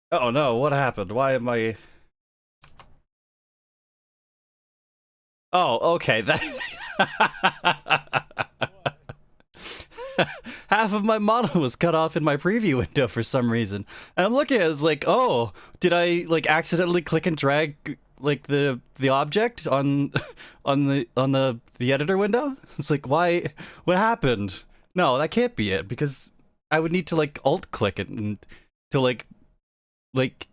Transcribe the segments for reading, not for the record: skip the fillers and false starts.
Oh no, what happened? Why am I... Oh, okay, that... Half of my model was cut off in my preview window for some reason. And I'm looking at it, it's like, oh, did I, like, accidentally click and drag, like, the object on the editor window? It's like, why... What happened? No, that can't be it, because I would need to, like, alt-click it and to, like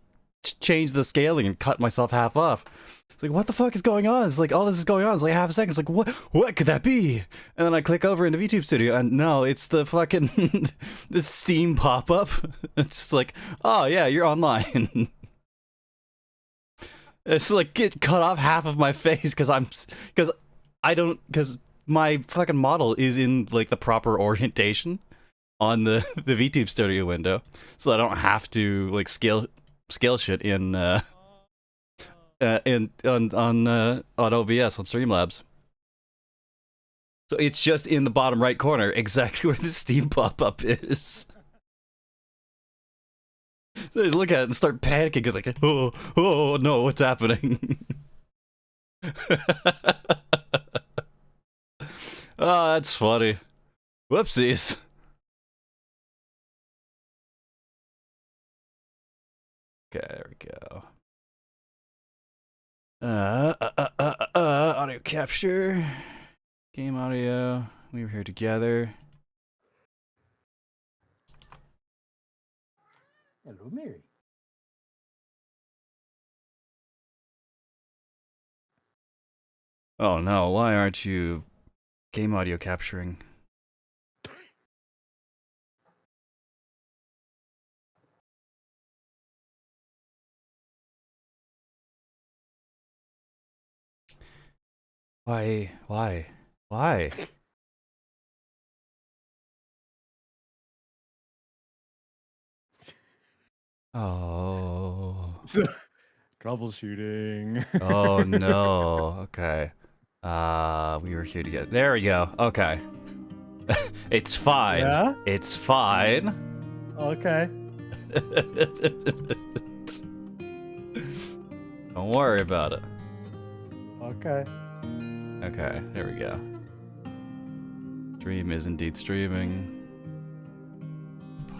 change the scaling and cut myself half off. It's like, what the fuck is going on? It's like, all this is going on. It's like half a second. It's like, what could that be? And then I click over into VTube Studio, and no, it's the fucking this Steam pop-up. It's just like, oh yeah, you're online. It's like get cut off half of my face because because my fucking model is in like the proper orientation on the VTube Studio window, so I don't have to like scale shit in on OBS on Streamlabs. So it's just in the bottom right corner, exactly where the Steam pop-up is. So I just look at it and start panicking because like, oh no, what's happening? Oh, that's funny. Whoopsies. Okay, there we go. Audio capture, game audio. We were here together. Hello, Mary. Oh no, why aren't you game audio capturing? Why? Oh. Troubleshooting. Oh no. Okay. We were here together. There we go. Okay. It's fine. Yeah? It's fine. Okay. Don't worry about it. Okay. Okay, there we go. Stream is indeed streaming.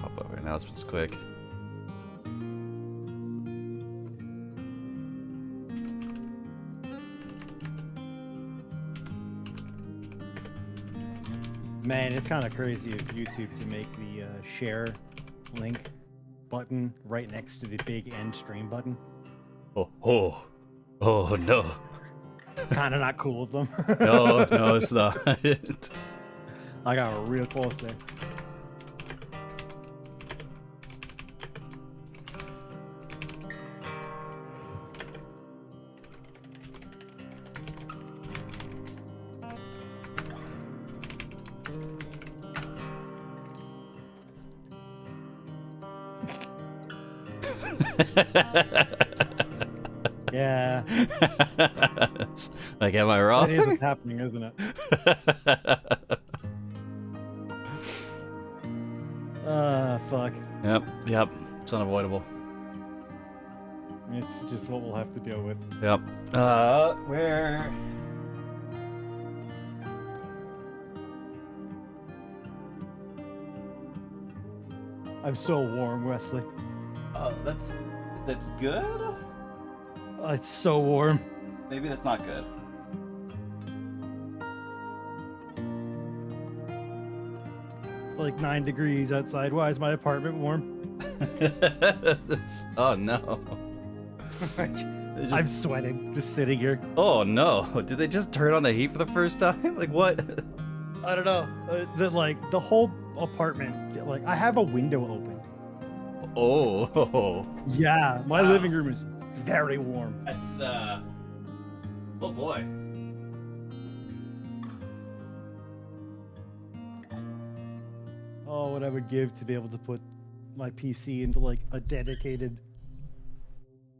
Pop up announcements quick. Man, it's kind of crazy of YouTube to make the share link button right next to the big end stream button. Oh no. Kind of not cool of them. No, it's not. I got real close there. Yeah. Like, am I wrong? That is what's happening, isn't it? Fuck. Yep. It's unavoidable. It's just what we'll have to deal with. Yep. Where? I'm so warm, Wesley. That's good? It's so warm. Maybe that's not good. It's like 9 degrees outside. Why is my apartment warm? Oh no. I'm sweating, just sitting here. Oh no. Did they just turn on the heat for the first time? Like what? I don't know. The whole apartment, like, I have a window open. Oh. Yeah, my Wow. living room is very warm. That's oh boy. Oh, what I would give to be able to put my PC into like a dedicated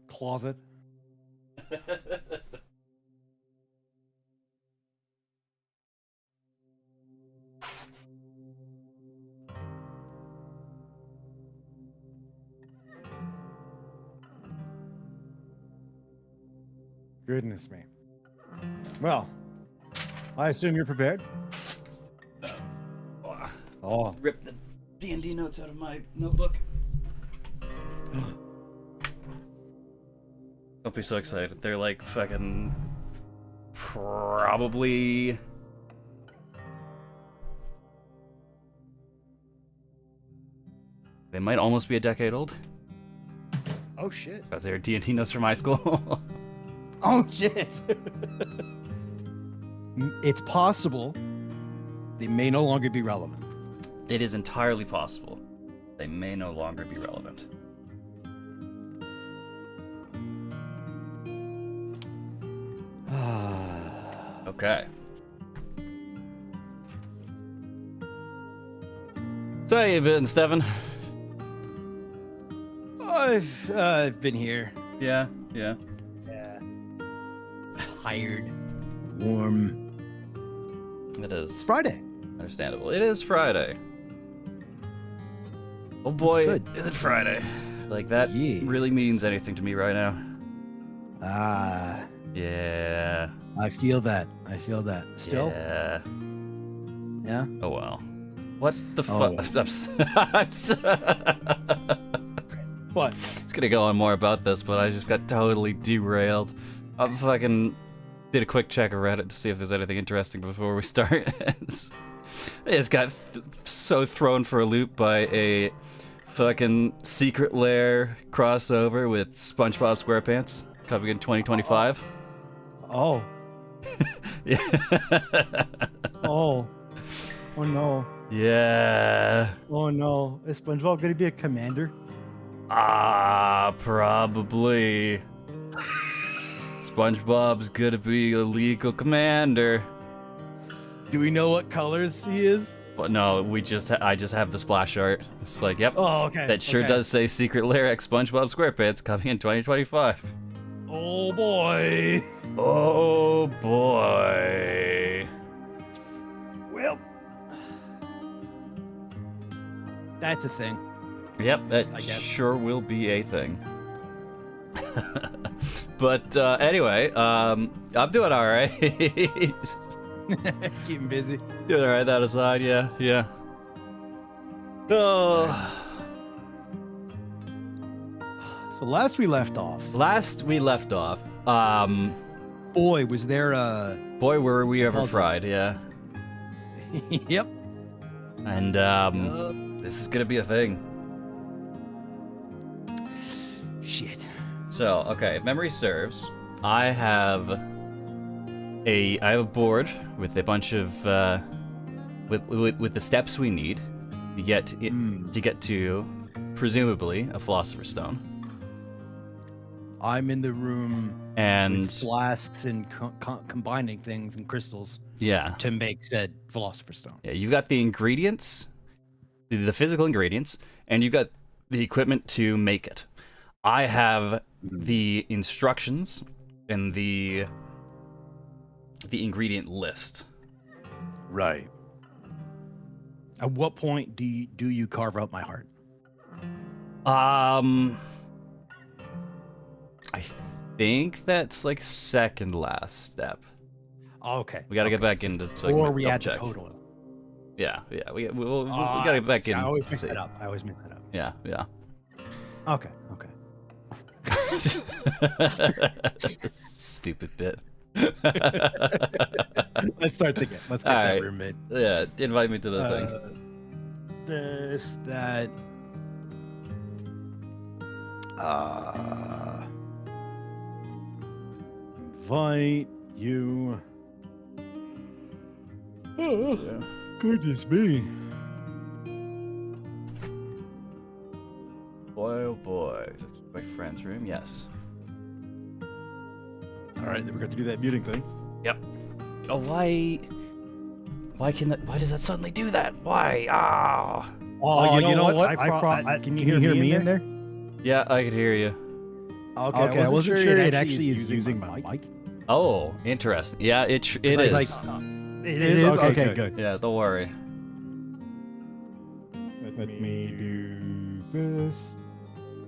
closet. Goodness me. Well, I assume you're prepared. Oh, Rip the D&D notes out of my notebook. Don't be so excited. They're like fucking probably they might almost be a decade old. oh shit. Because they're D&D notes from high school. Oh shit. It's possible they may no longer be relevant. It is entirely possible they may no longer be relevant. Okay. So how you been, Stefan? I've been here. Yeah. Yeah. Tired, warm. It is Friday. understandable. It is Friday. Oh boy, good. is it Friday? Like that Yes. really means anything to me right now. Ah, Yeah. I feel that. Still? Yeah. Yeah. Oh well. What the Oh. fuck? What? I was gonna go on more about this, but I just got totally derailed. I fucking did a quick check of Reddit to see if there's anything interesting before we start. I just got so thrown for a loop by a fucking Secret Lair crossover with SpongeBob SquarePants coming in 2025. Oh. Yeah. Oh. Oh no. Yeah. Oh no. Is SpongeBob gonna be a commander? Probably. SpongeBob's gonna be a legal commander. Do we know what colors he is? But no, I just have the splash art. It's like, yep, Oh, okay. that sure okay. does say Secret Lair X SpongeBob SquarePants coming in 2025. Oh boy. Oh boy. Well, that's a thing. Yep, that I guess. sure will be a thing. But anyway, I'm doing all right. Keeping busy. Doing all right. That aside, yeah. Oh. So last we left off, boy, was there a boy, were we ever Puzzle. fried, yeah. Yep. And this is gonna be a thing. Shit. So, okay, if memory serves, I have a board with a bunch of with the steps we need to get to presumably a Philosopher's Stone. I'm in the room And with flasks and combining things and crystals yeah, to make said Philosopher's Stone. yeah, you've got the ingredients, the physical ingredients, and you've got the equipment to make it. I have the instructions and the ingredient list. Right. At what point do you carve out my heart? I think that's like second last step. Oh, okay. We got to get back into so I can Or we add the double check. total. Yeah, we got to get back in. I always to mix see. that up. Yeah. Okay. Stupid bit. Let's start thinking. Let's get All that right. roommate. Yeah, invite me to the thing. This, that. Invite you. Oh, Yeah. goodness me. Boy, oh boy. My friend's room, yes. All right, then we're going to do that muting thing. Yep. Oh, why does that suddenly do that? Why? Ah. Oh, you know what? Can you hear me in there? Yeah, I could hear you. Okay, I wasn't sure it actually is using my mic. Oh, interesting. Yeah, it is. It is? Okay, good. Yeah, don't worry. Let me do this.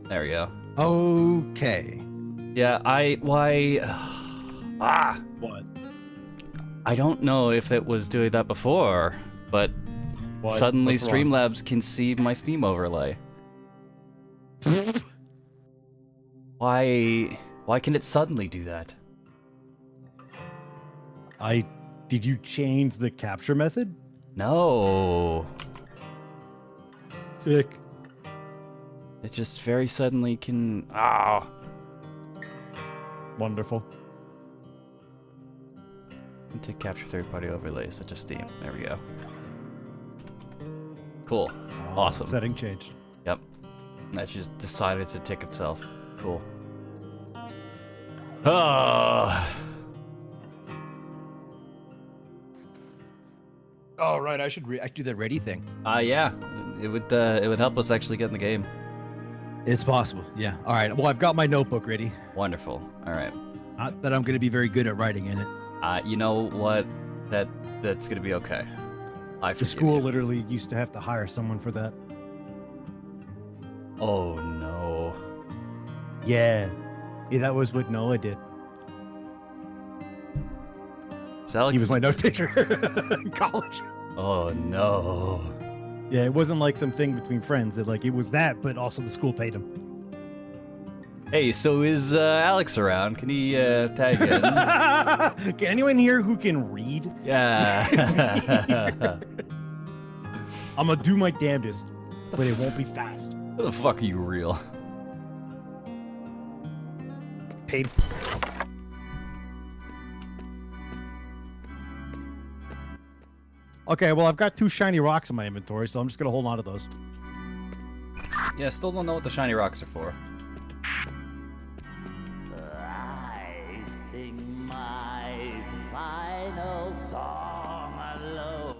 There we go. Okay. Yeah, why? Ah! What? I don't know if it was doing that before, but What? suddenly What's wrong? Streamlabs can see my Steam overlay. Why can it suddenly do that? Did you change the capture method? No. Sick. It just very suddenly can... Ah! Wonderful. To capture third-party overlays such as Steam. There we go. Cool. Awesome. Setting changed. Yep. That just decided to tick itself. Cool. Ah. Oh right, I should do that ready thing. Yeah. It would help us actually get in the game. It's possible. Yeah. All right. Well, I've got my notebook ready. Wonderful. All right. Not that I'm going to be very good at writing in it. You know what? That's gonna be okay. I The forgive school you. literally used to have to hire someone for that. Oh no. Yeah. Yeah, that was what Noah did. So Alex, He was my note taker in college. oh no. Yeah, it wasn't like some thing between friends. It was that, but also the school paid him. Hey, so is Alex around? Can he tag in? Can anyone here who can read? Yeah. I'm gonna do my damnedest, but it won't be fast. Who the fuck are you real? Paid. Okay, well, I've got 2 shiny rocks in my inventory, so I'm just gonna hold on to those. Yeah, still don't know what the shiny rocks are for. I sing my final song alone.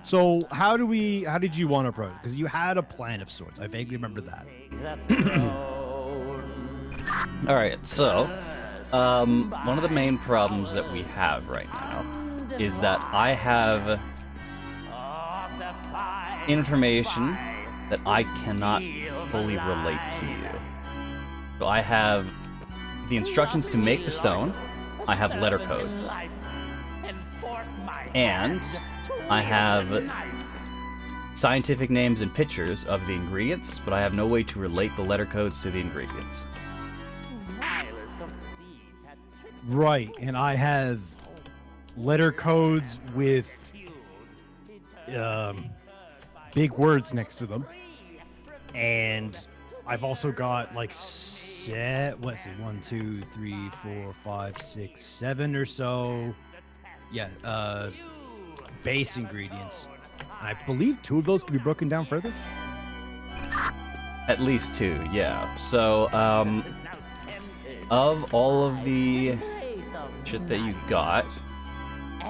So, how did you want to approach it? Because you had a plan of sorts. I vaguely remember that. Take the throne. All right, so one of the main problems that we have right now is that I have information that I cannot fully relate to you. So I have the instructions to make the stone, I have letter codes, and I have scientific names and pictures of the ingredients, but I have no way to relate the letter codes to the ingredients. Right, and I have letter codes with big words next to them, and I've also got like what's it, 1, 2, 3, 4, 5, 6, 7 or so, yeah, base ingredients. And I believe 2 of those can be broken down further. At least 2, yeah. So, of all of the shit that you got,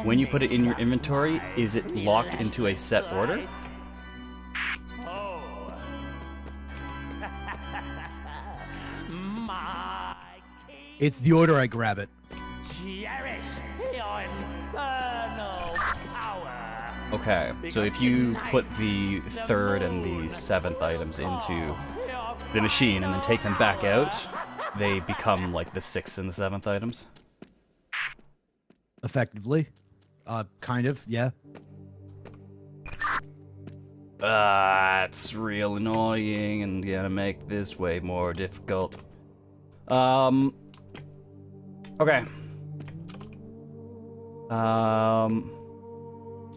when you put it in your inventory, is it locked into a set order? It's the order I grab it. Cherish your infernal power. Okay, so if you put the 3rd and the 7th items into the machine and then take them back out, they become like the 6th and the 7th items? Effectively. Kind of, yeah. That's real annoying and gonna make this way more difficult. Okay.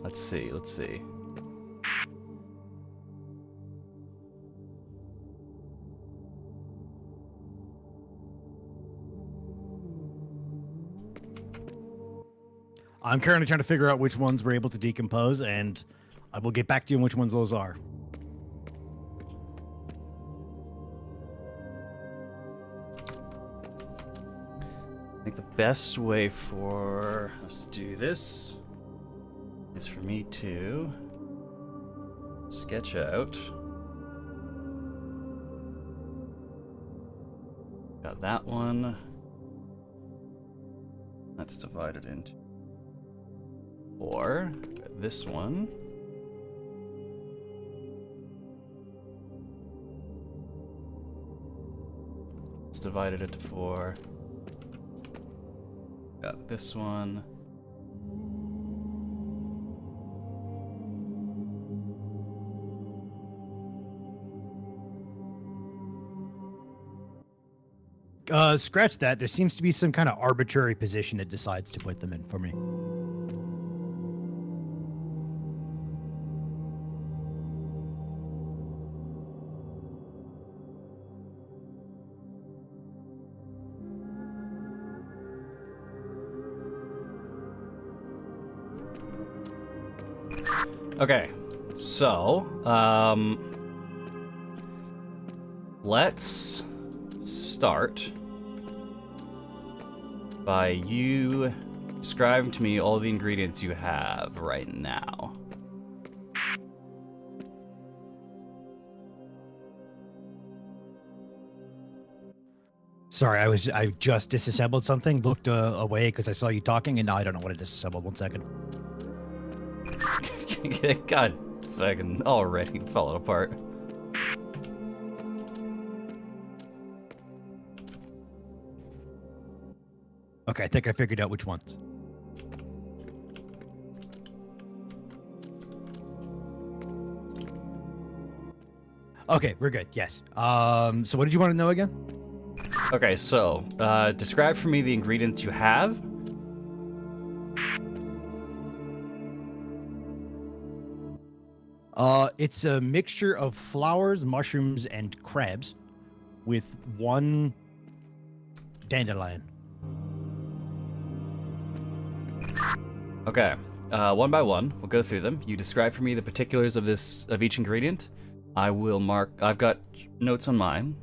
Let's see. I'm currently trying to figure out which ones we're able to decompose, and I will get back to you on which ones those are. I think the best way for us to do this is for me to sketch out. Got that one. That's divided into 4. Got this one. It's divided into 4. Got this one. Scratch that. There seems to be some kind of arbitrary position it decides to put them in for me. Okay, so let's start by you describing to me all the ingredients you have right now. Sorry, I just disassembled something, looked away because I saw you talking, and now I don't know what I disassembled. 1 second. God, fucking already falling apart. Okay, I think I figured out which ones. Okay, we're good. Yes. So what did you want to know again? Okay, so describe for me the ingredients you have. It's a mixture of flowers, mushrooms, and crabs with 1 dandelion. Okay, one by one, we'll go through them. You describe for me the particulars of each ingredient. I will mark. I've got notes on mine,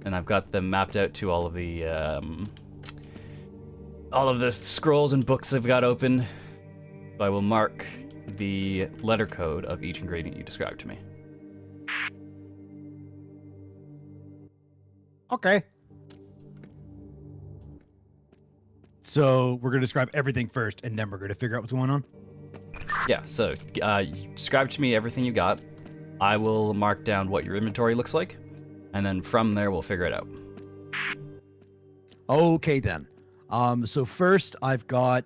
and I've got them mapped out to all of the scrolls and books I've got open. So I will mark the letter code of each ingredient you described to me. Okay. So we're gonna describe everything first, and then we're gonna figure out what's going on. Yeah. So describe to me everything you got. I will mark down what your inventory looks like, and then from there we'll figure it out. Okay then. So first I've got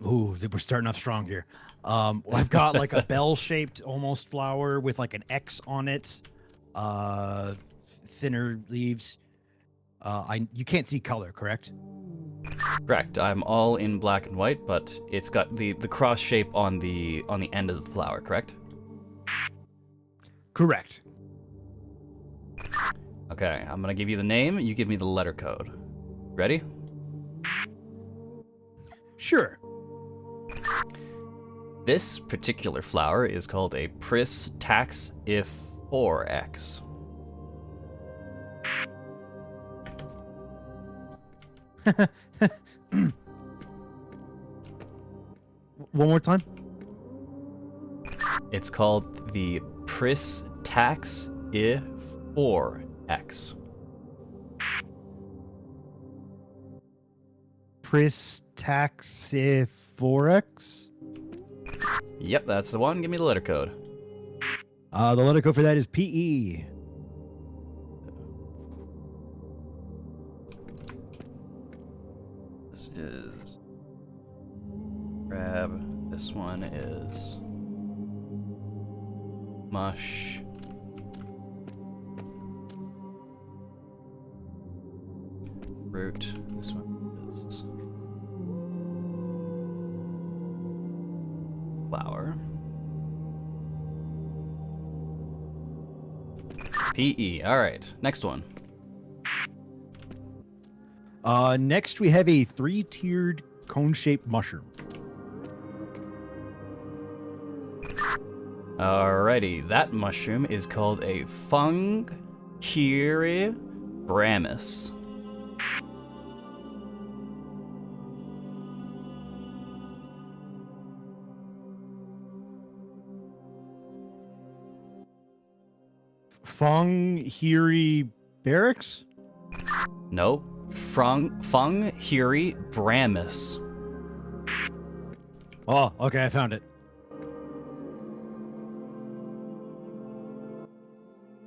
Ooh, we're starting off strong here. I've got like a bell-shaped almost flower with like an X on it. Thinner leaves. You can't see color, correct? Correct. I'm all in black and white, but it's got the cross shape on the end of the flower. Correct. Correct. Okay. I'm gonna give you the name. You give me the letter code. Ready? Sure. This particular flower is called a Pris Tax If 4X. One more time. It's called the Pris Tax If 4X. Pristaxiforex. Yep, that's the one. Give me the letter code. The letter code for that is PE. This is crab. This one is mush. Root. This one is flower. PE. All right. Next one. Next we have a 3-tiered cone-shaped mushroom. Alrighty. That mushroom is called a Fungkiribramis. Funghiri barracks? Nope. Fungkiribramis. Oh, okay, I found it.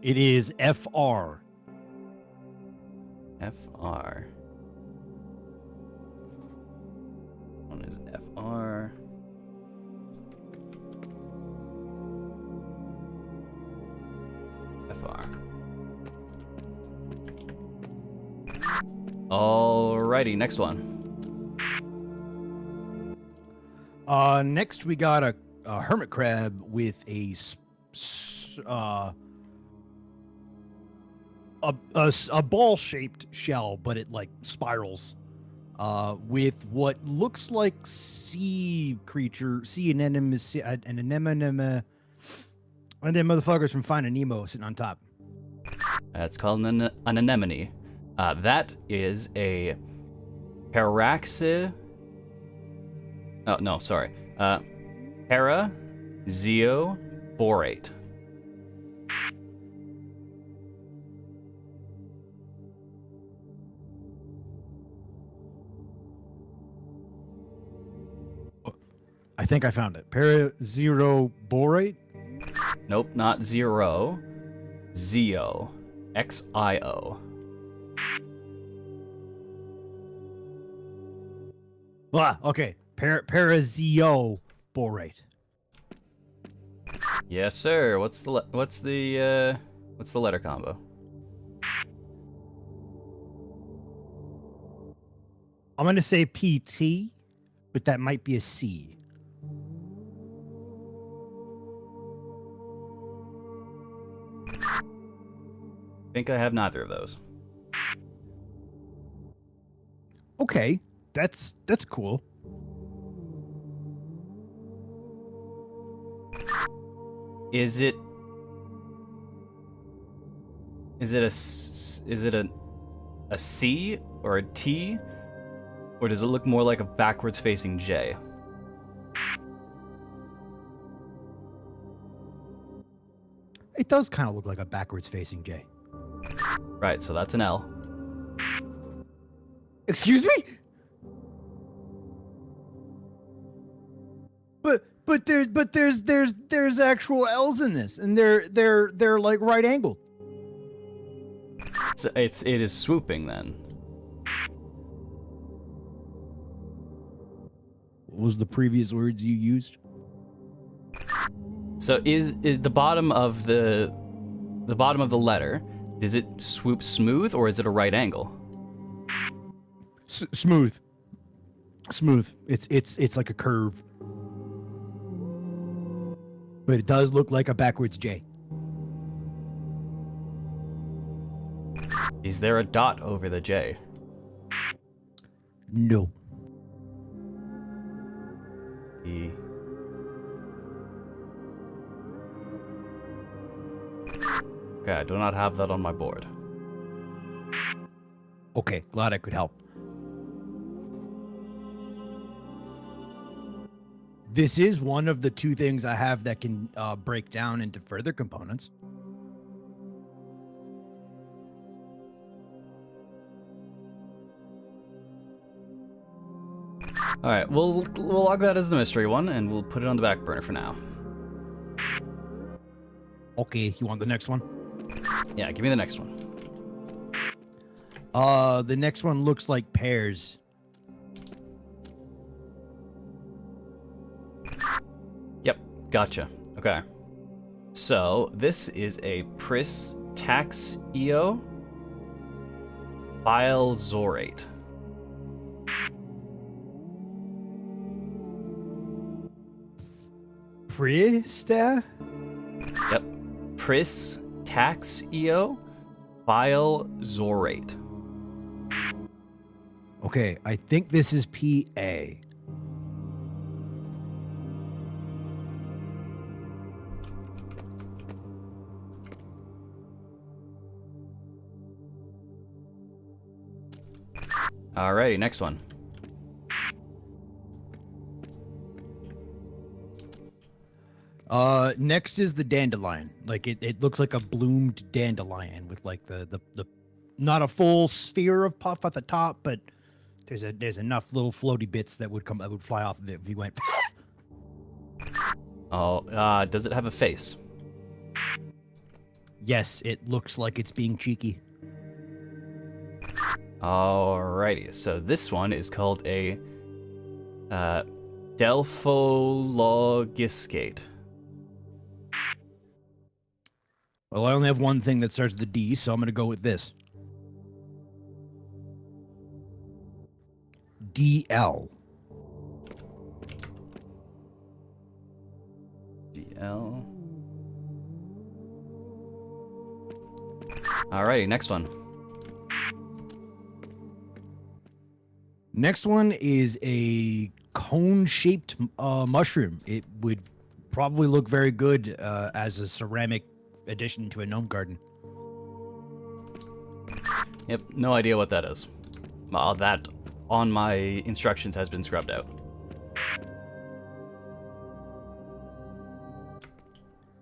It is FR. FR. One is FR. FR. Alrighty, next one. Next we got a hermit crab with a ball-shaped shell, but it like spirals. With what looks like sea anemones, and then motherfuckers from Finding Nemo sitting on top. It's called an anemone. That is a paraxi. Oh no, sorry. Parazeoborate. I think I found it. Parazeoborate. Nope, not zero. Zio. XIO. Ah, okay. Parazeoborate. Yes, sir. What's the letter combo? I'm gonna say PT, but that might be a C. I think I have neither of those. Okay, that's cool. Is it a C or a T, or does it look more like a backwards facing J? It does kind of look like a backwards facing J. Right, so that's an L. Excuse me? But there's actual L's in this, and they're like right angled. So it is swooping then. What was the previous words you used? So is the bottom of the letter, does it swoop smooth or is it a right angle? Smooth. It's like a curve. But it does look like a backwards J. Is there a dot over the J? No. E. Okay, I do not have that on my board. Okay, glad I could help. This is one of the two things I have that can break down into further components. All right, we'll log that as the mystery one, and we'll put it on the back burner for now. Okay, you want the next one? Yeah, give me the next one. The next one looks like pears. Yep, gotcha. Okay. So, this is a Pristaxio bilezorate. Prista? Yep. Pristaxio bilezorate. Okay, I think this is PA. Alrighty, next one. Next is the dandelion. Like it looks like a bloomed dandelion with like the not a full sphere of puff at the top, but there's enough little floaty bits that would fly off of it if you went. Oh, does it have a face? Yes, it looks like it's being cheeky. Alrighty, so this one is called a Delphologiscate. Well, I only have one thing that starts with a D, so I'm going to go with this. DL. DL. Alrighty, next one. Next one is a cone-shaped mushroom. It would probably look very good as a ceramic addition to a gnome garden. Yep, no idea what that is. That on my instructions has been scrubbed out.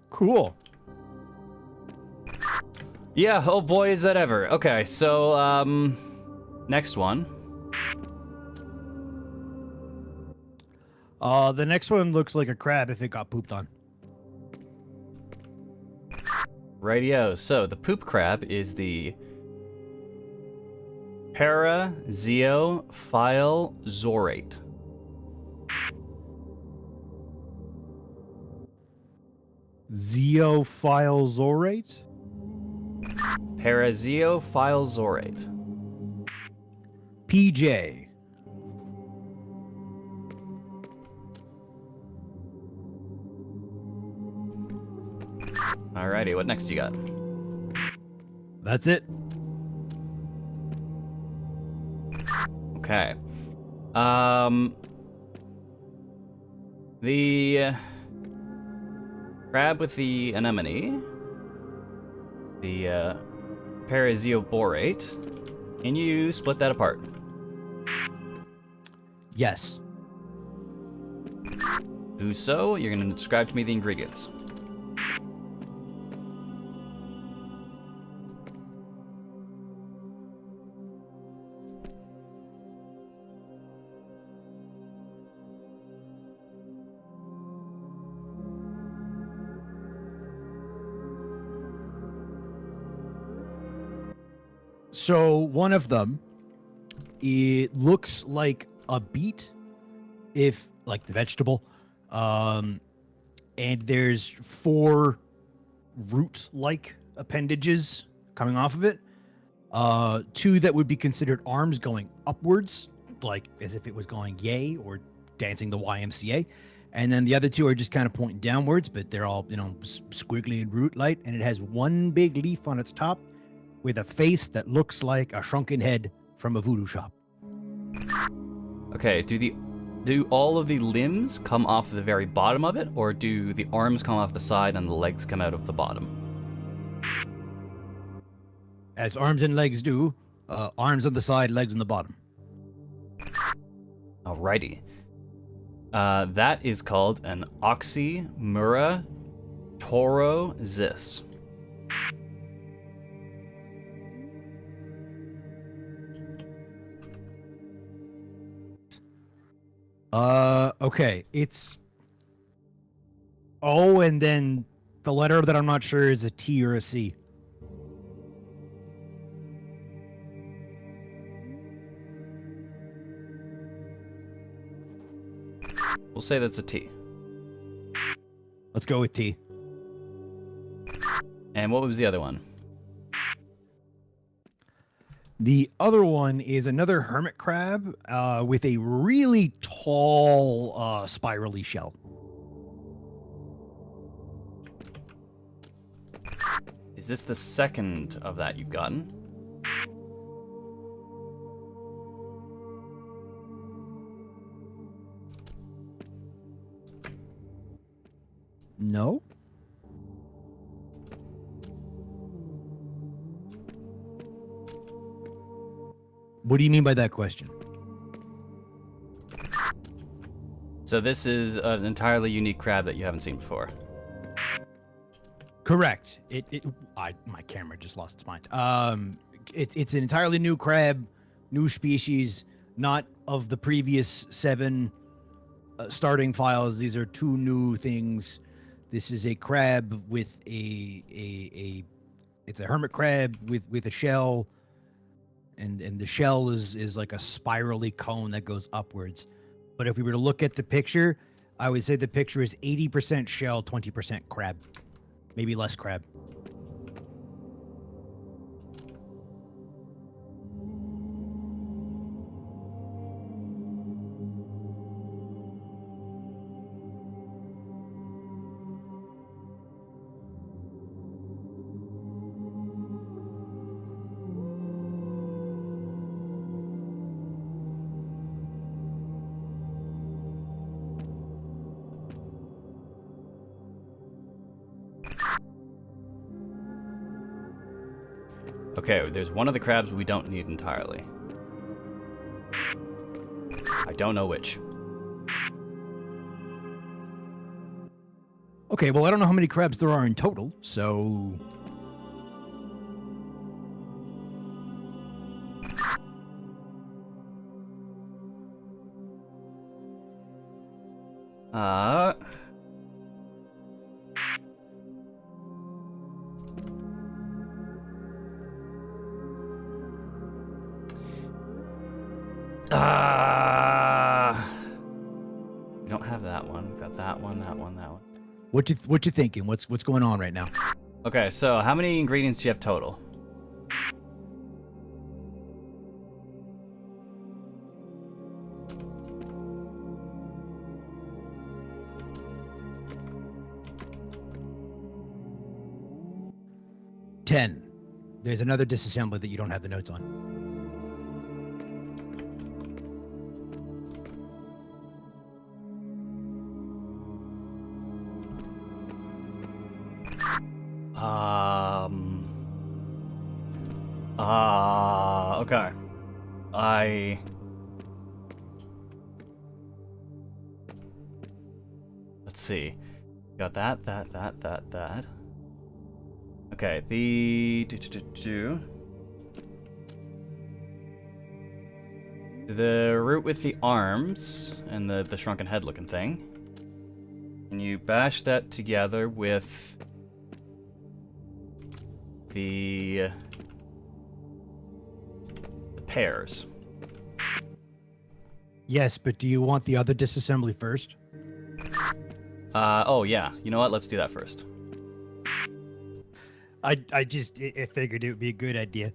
Cool. Yeah, oh boy, is that ever. Okay, so, next one. The next one looks like a crab if it got pooped on. Rightio, so the poop crab is the Parazeophilzorate. Zeophilzorate? Parazeophilzorate. PJ. Alrighty, what next you got? That's it. Okay. The crab with the anemone, the Parazeoborate. Can you split that apart? Yes. Do so. You're going to describe to me the ingredients. So one of them, it looks like a beet, if like the vegetable, and there's 4 root-like appendages coming off of it. 2 that would be considered arms going upwards, like as if it was going yay or dancing the YMCA. And then the other 2 are just kind of pointing downwards, but they're all, squiggly and root-like. And it has one big leaf on its top with a face that looks like a shrunken head from a voodoo shop. Okay, do all of the limbs come off the very bottom of it, or do the arms come off the side and the legs come out of the bottom? As arms and legs do, arms on the side, legs on the bottom. Alrighty. That is called an Oxymura torosis. Okay, it's O, and then the letter that I'm not sure is a T or a C. We'll say that's a T. Let's go with T. And what was the other one? The other one is another hermit crab with a really tall spirally shell. Is this the second of that you've gotten? No? What do you mean by that question? So this is an entirely unique crab that you haven't seen before. Correct. My camera just lost its mind. It's an entirely new crab, new species, not of the previous 7 starting files. These are 2 new things. This is a crab with it's a hermit crab with a shell, and the shell is like a spirally cone that goes upwards. But if we were to look at the picture, I would say the picture is 80% shell, 20% crab, maybe less crab. Okay, there's one of the crabs we don't need entirely. I don't know which. Okay, well, I don't know how many crabs there are in total, so... Uh... We don't have that one. We've got that one, that one, that one. What you thinking? What's going on right now? Okay, so how many ingredients do you have total? Ten. There's another disassembly that you don't have the notes on. Okay. Let's see. Got that. Okay, the... The root with the arms and the shrunken head looking thing. And you bash that together with the pears. Yes, but do you want the other disassembly first? Oh yeah. You know what? Let's do that first. I figured it would be a good idea.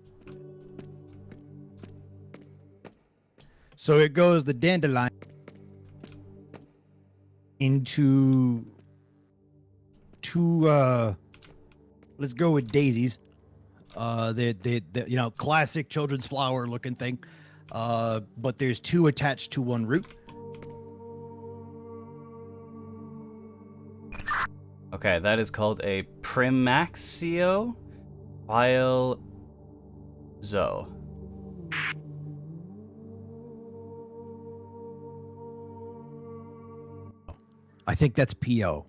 So it goes the dandelion into two let's go with daisies. The classic children's flower looking thing. But there's two attached to one root. Okay, that is called a Primaxio Bile Zo. I think that's PO.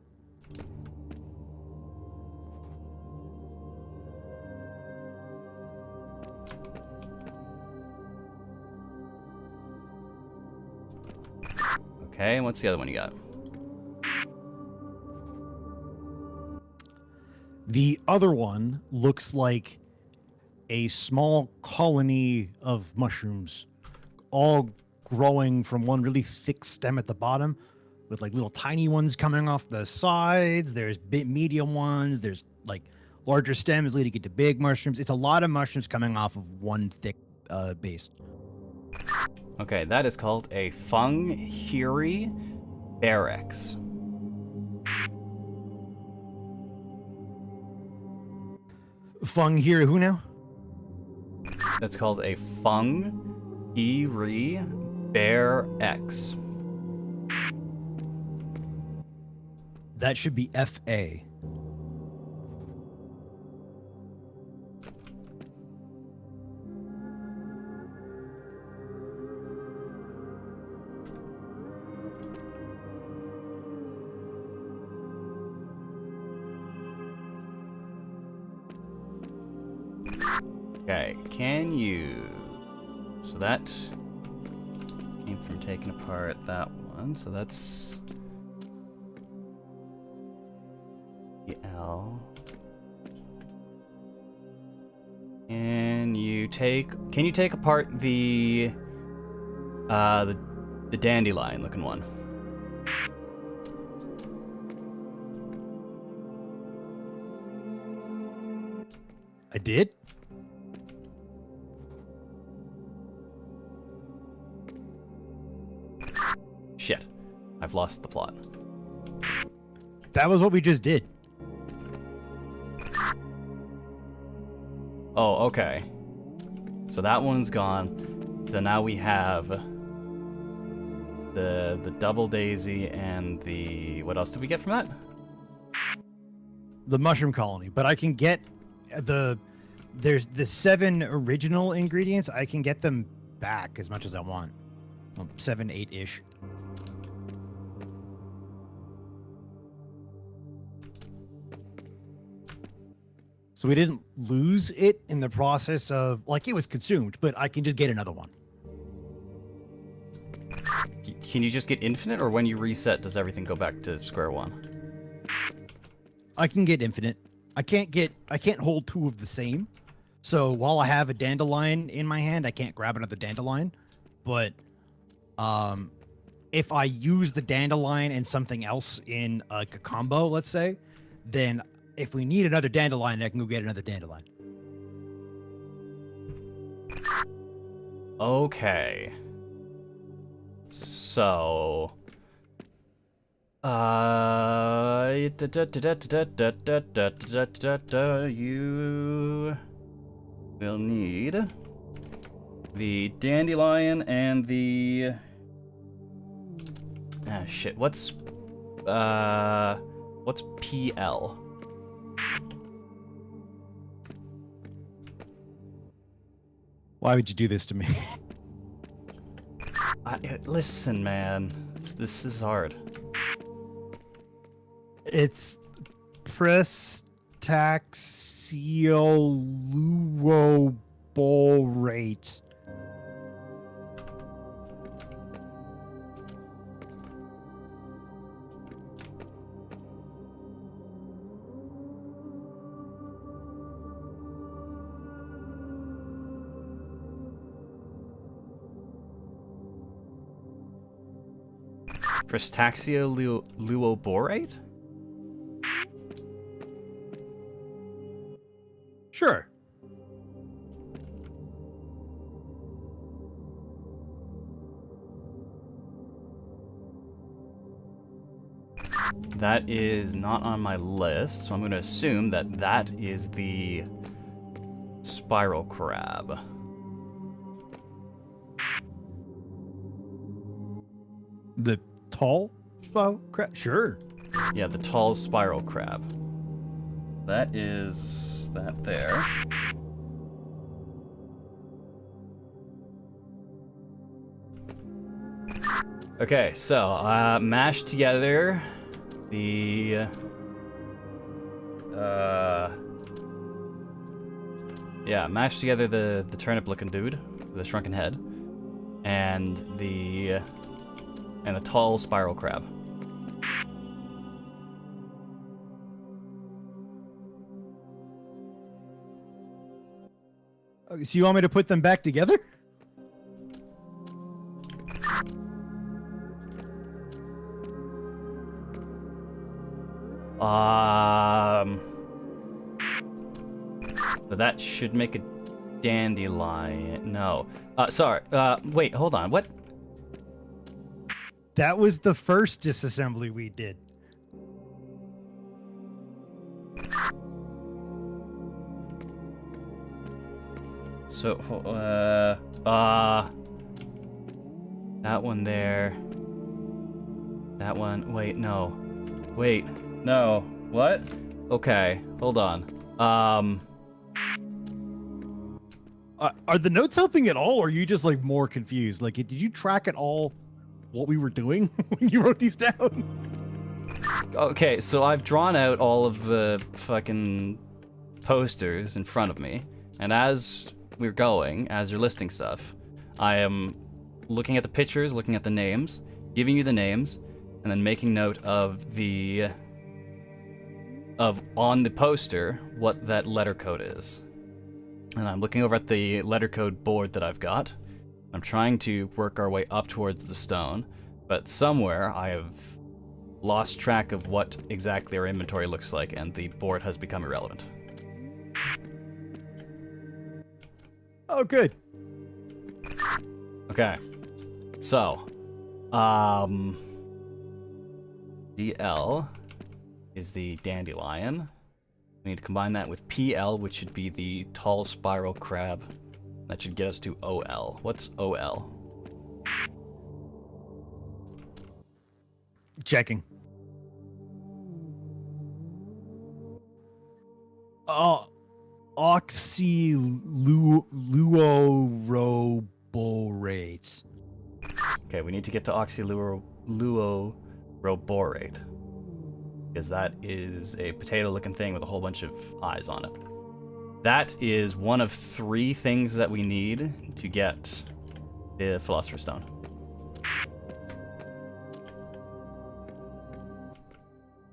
Okay, and what's the other one you got? The other one looks like a small colony of mushrooms, all growing from one really thick stem at the bottom, with like little tiny ones coming off the sides. There's big medium ones. There's like larger stems leading into big mushrooms. It's a lot of mushrooms coming off of one thick base. Okay, that is called a Funghiri Barracks. Fung here, who now? That's called a Funghiri Barracks. That should be FA. Okay, can you... So that came from taking apart that one, so that's... the L. Can you take apart the dandelion looking one? I did. Shit. I've lost the plot. That was what we just did. Oh, okay. So that one's gone. So now we have the double daisy and the... What else did we get from that? The mushroom colony, but I can get there's the 7 original ingredients. I can get them back as much as I want. 7, 8-ish. So we didn't lose it in the process of, like, it was consumed, but I can just get another one. Can you just get infinite, or when you reset, does everything go back to square one? I can get infinite. I can't hold 2 of the same. So while I have a dandelion in my hand, I can't grab another dandelion. But if I use the dandelion and something else in like a combo, let's say, then if we need another dandelion, I can go get another dandelion. Okay. So... you will need the dandelion and the... Ah, shit. What's PL? Why would you do this to me? Listen, man. This is hard. It's Prestaxioluoborate. Prestaxioluoborate? Sure. That is not on my list, so I'm going to assume that that is the spiral crab. The tall crap? Sure. Yeah, the tall spiral crab. That is that there. Okay, so mash together the mash together the turnip looking dude with the shrunken head and the tall spiral crab. Okay, so you want me to put them back together? So that should make a dandelion. No. Sorry. Wait, hold on. What? That was the first disassembly we did. So, that one there. That one. Wait, no. Wait, no. What? Okay, hold on. Are the notes helping at all, or are you just like more confused? Like, did you track at all what we were doing when you wrote these down? Okay, so I've drawn out all of the fucking posters in front of me, and as we're going, as you're listing stuff, I am looking at the pictures, looking at the names, giving you the names, and then making note of on the poster what that letter code is. And I'm looking over at the letter code board that I've got. I'm trying to work our way up towards the stone, but somewhere I have lost track of what exactly our inventory looks like, and the board has become irrelevant. Oh, good. Okay. So, DL is the dandelion. We need to combine that with PL, which should be the tall spiral crab. That should get us to OL. What's OL? Checking. Oxyluoroborate. Okay, we need to get to oxyluoroborate. Because that is a potato-looking thing with a whole bunch of eyes on it. That is one of 3 things that we need to get the Philosopher's Stone.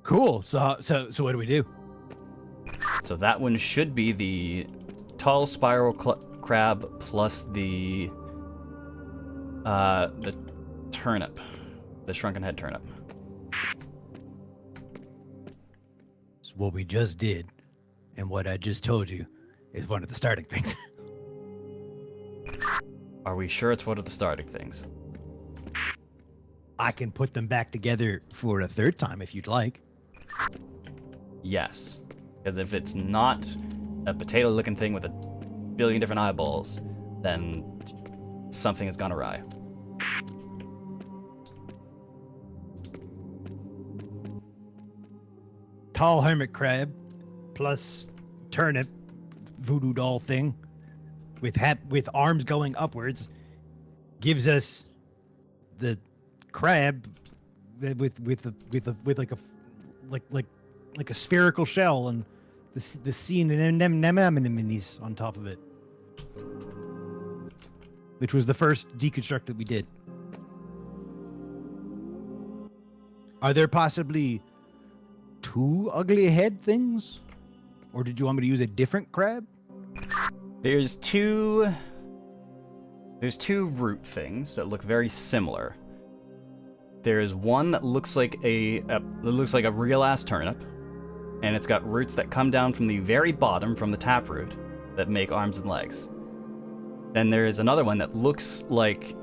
Cool. So what do we do? So that one should be the tall spiral crab plus the turnip, the shrunken head turnip. So what we just did, and what I just told you, is one of the starting things. Are we sure it's one of the starting things? I can put them back together for a third time if you'd like. Yes. Because if it's not a potato-looking thing with a billion different eyeballs, then something has gone awry. Tall hermit crab plus turnip voodoo doll thing with arms going upwards gives us the crab with like a spherical shell and the scene anemones on top of it, which was the first deconstruct that we did. Are there possibly 2 ugly head things, or did you want me to use a different crab? There's two root things that look very similar. There is one that looks like a real ass turnip, and it's got roots that come down from the very bottom from the taproot that make arms and legs. Then there is another one that looks like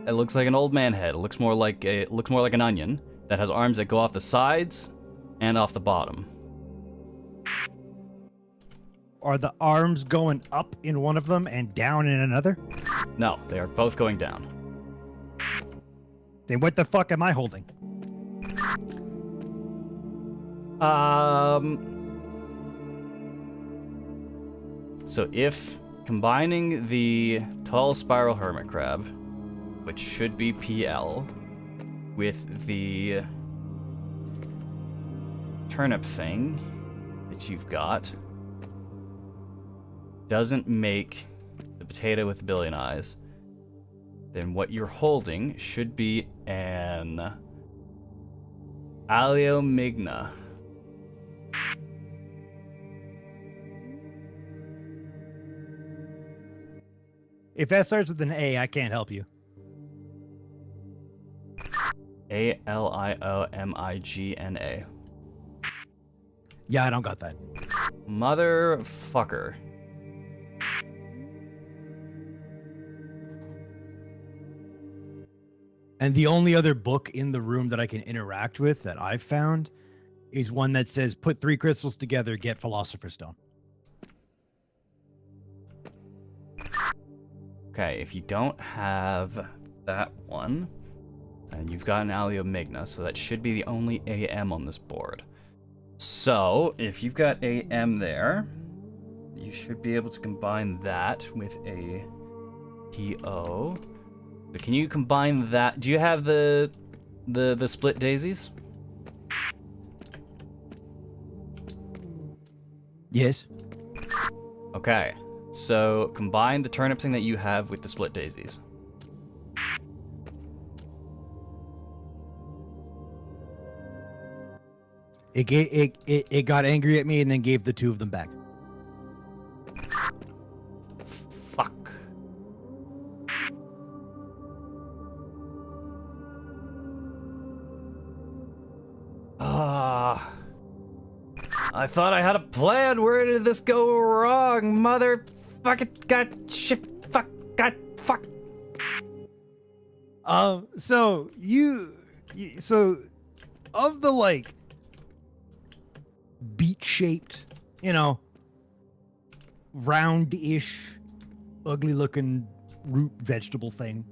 an old man head. It looks more like an onion that has arms that go off the sides and off the bottom. Are the arms going up in one of them and down in another? No, they are both going down. Then what the fuck am I holding? So if combining the tall spiral hermit crab, which should be PL, with the turnip thing that you've got, doesn't make the potato with a billion eyes, then what you're holding should be an ALevel1Bard. If that starts with an A, I can't help you. ALevel1Bard. Yeah, I don't got that. Motherfucker. And the only other book in the room that I can interact with that I've found is one that says put 3 crystals together, get Philosopher's Stone. Okay, if you don't have that one, then you've got an ALevel1Bard, so that should be the only AM on this board. So, if you've got AM there, you should be able to combine that with a PO. But can you combine that? Do you have the split daisies? Yes. Okay, so combine the turnip thing that you have with the split daisies. It got angry at me and then gave the 2 of them back. Ah. I thought I had a plan. Where did this go wrong? Mother fucking god shit fuck god fuck. So so of the like beet-shaped, round-ish, ugly-looking root vegetable thing,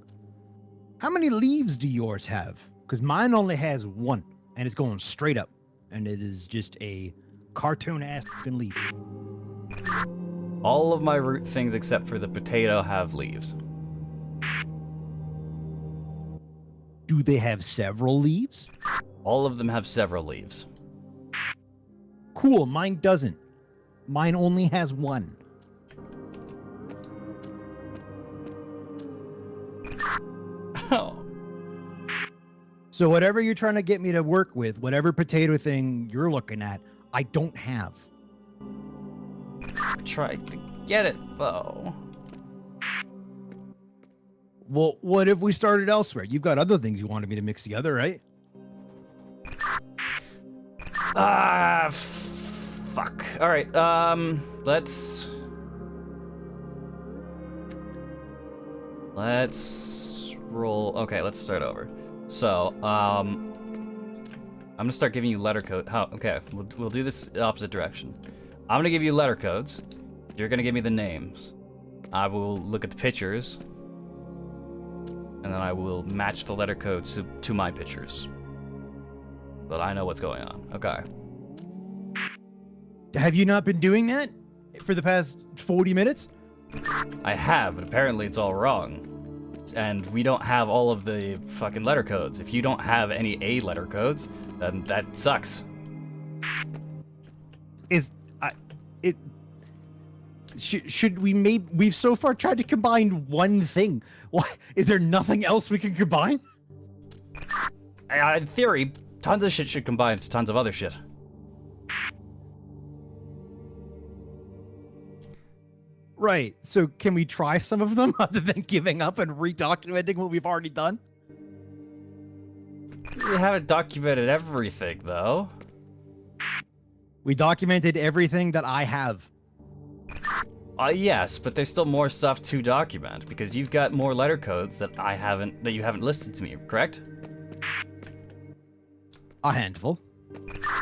how many leaves do yours have? Because mine only has one, and it's going straight up, and it is just a cartoon-ass fucking leaf. All of my root things except for the potato have leaves. Do they have several leaves? All of them have several leaves. Cool, mine doesn't. Mine only has one. Oh. So whatever you're trying to get me to work with, whatever potato thing you're looking at, I don't have. I tried to get it though. Well, what if we started elsewhere? You've got other things you wanted me to mix together, right? Ah, fuck. All right. Let's roll. Okay, let's start over. So, I'm gonna start giving you letter code. How? Okay, we'll do this opposite direction. I'm gonna give you letter codes. You're gonna give me the names. I will look at the pictures, and then I will match the letter codes to my pictures, so that I know what's going on. Okay. Have you not been doing that for the past 40 minutes? I have, but apparently it's all wrong. And we don't have all of the fucking letter codes. If you don't have any A letter codes, then that sucks. Should we we've so far tried to combine one thing. What, is there nothing else we can combine? In theory, tons of shit should combine to tons of other shit. Right. So can we try some of them other than giving up and redocumenting what we've already done? We haven't documented everything, though. We documented everything that I have. Yes, but there's still more stuff to document because you've got more letter codes that you haven't listed to me, correct? A handful.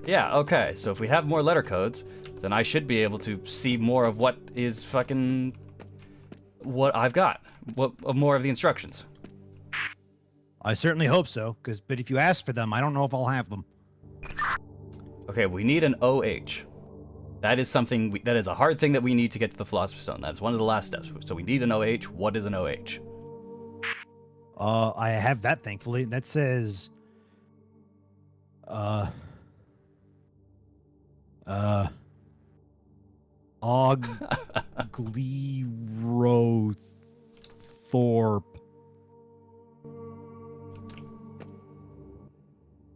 Yeah, okay. So if we have more letter codes, then I should be able to see more of what is fucking what I've got. More of the instructions. I certainly hope so, but if you ask for them, I don't know if I'll have them. Okay, we need an OH. That is something that is a hard thing that we need to get to the Philosopher's Stone. That's one of the last steps. So we need an OH. What is an OH? I have that, thankfully. That says Oglyrothorpe.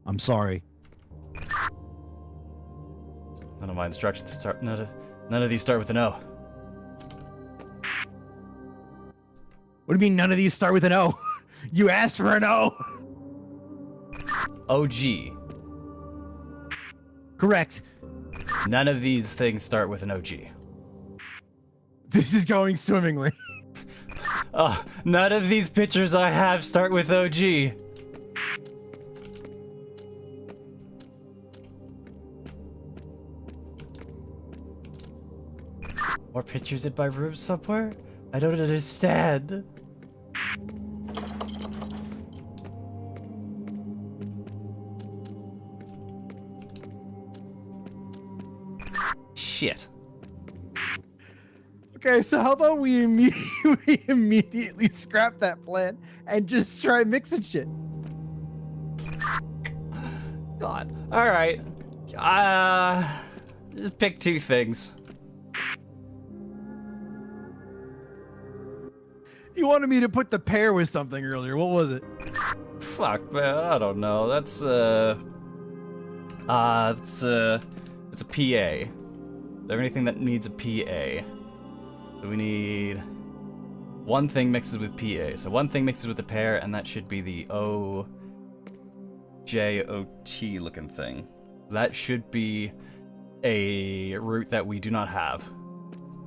I'm sorry. None of my instructions start. None of these start with an O. What do you mean none of these start with an O? You asked for an O. OG. Correct. None of these things start with an OG. This is going swimmingly. None of these pictures I have start with OG. More pictures in my room somewhere? I don't understand. Shit. Okay, so how about we immediately scrap that plan and just try mixing shit? God. Alright. Just pick two things. You wanted me to put the pair with something earlier. What was it? Fuck, man. I don't know. It's a PA. Is there anything that needs a PA? So we need one thing mixes with PA. So one thing mixes with the pair, and that should be the OJOT looking thing. That should be a root that we do not have.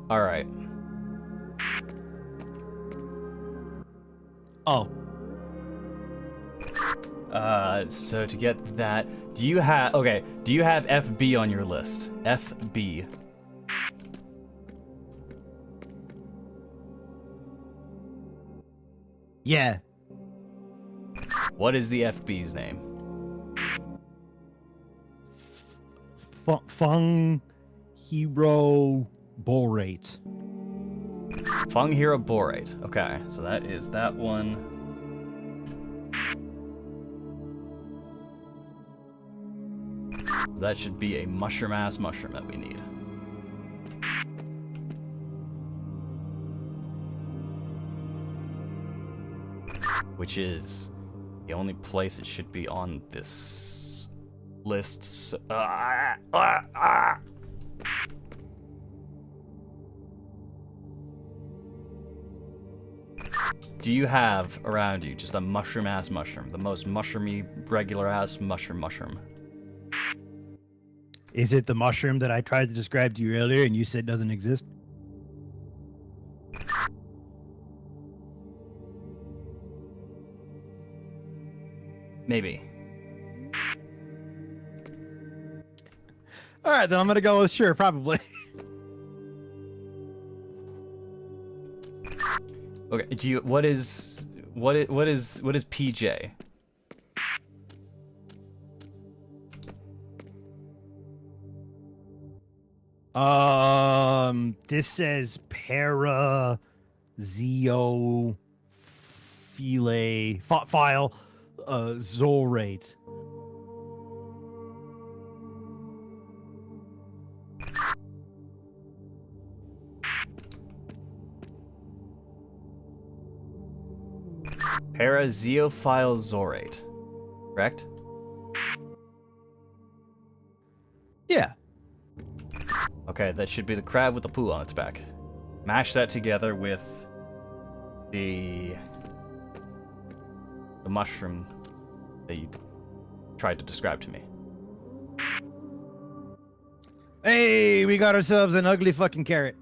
All right. Oh, So to get that, do you have FB on your list? FB. Yeah. What is the FB's name? Fung Hero Borate. Fung Hero Borate. Okay, so that is that one. That should be a mushroom-ass mushroom that we need. Which is the only place it should be on this list. Do you have around you just a mushroom-ass mushroom? The most mushroomy, regular-ass mushroom? Is it the mushroom that I tried to describe to you earlier and you said doesn't exist? Maybe. All right, then I'm gonna go with sure, probably. Okay. Do you? What is PJ? This says para zeo file zorate. Parazeophile zorate. Correct? Yeah. Okay, that should be the crab with the poo on its back. Mash that together with the mushroom that you tried to describe to me. Hey, we got ourselves an ugly fucking carrot.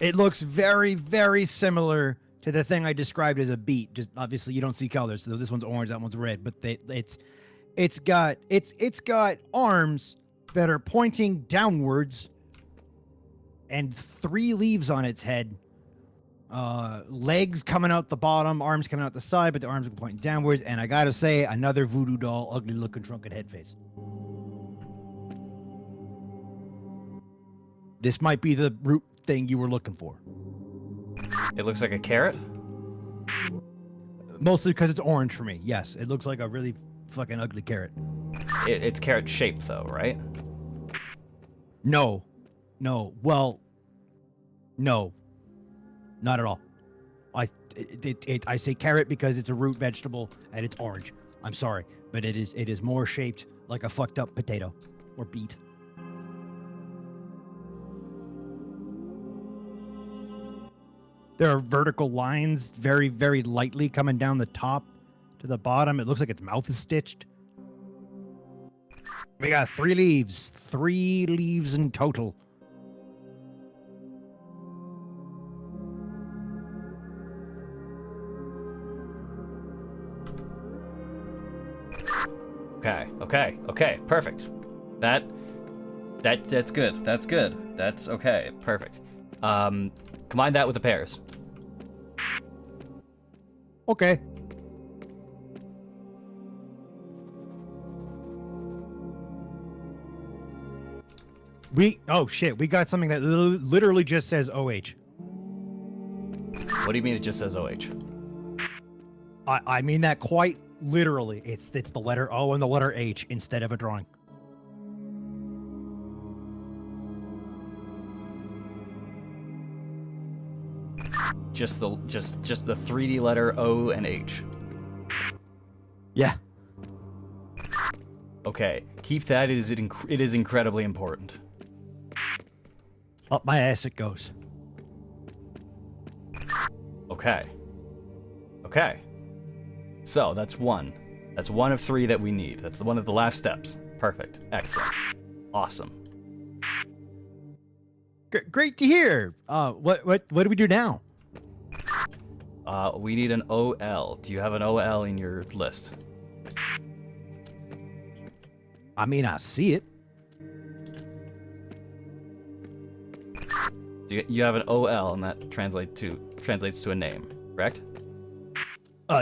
It looks very, very similar to the thing I described as a beet. Just obviously you don't see colors, so this one's orange, that one's red. But it's got arms that are pointing downwards, and 3 leaves on its head. Legs coming out the bottom, arms coming out the side, but the arms are pointing downwards. And I gotta say, another voodoo doll, ugly looking shrunken head face. This might be the root thing you were looking for. It looks like a carrot? Mostly because it's orange for me. Yes, it looks like a really fucking ugly carrot. It's carrot shaped though, right? No. Well, no. Not at all. I say carrot because it's a root vegetable and it's orange. I'm sorry, but it is more shaped like a fucked up potato or beet. There are vertical lines very, very lightly coming down the top to the bottom. It looks like its mouth is stitched. We got 3 leaves. 3 leaves in total. Okay, perfect. That's good. That's okay, perfect. Combine that with the pears. Okay. Oh shit, we got something that literally just says OH. What do you mean it just says OH? I mean that quite literally. It's the letter O and the letter H instead of a drawing. Just the 3D letter O and H. Yeah. Okay, keep that. It is incredibly important. Up my ass it goes. Okay. So that's 1. That's one of 3 that we need. That's one of the last steps. Perfect. Excellent. Awesome. Great to hear. What do we do now? We need an OL. Do you have an OL in your list? I mean, I see it. You have an OL, and that translates to a name, correct?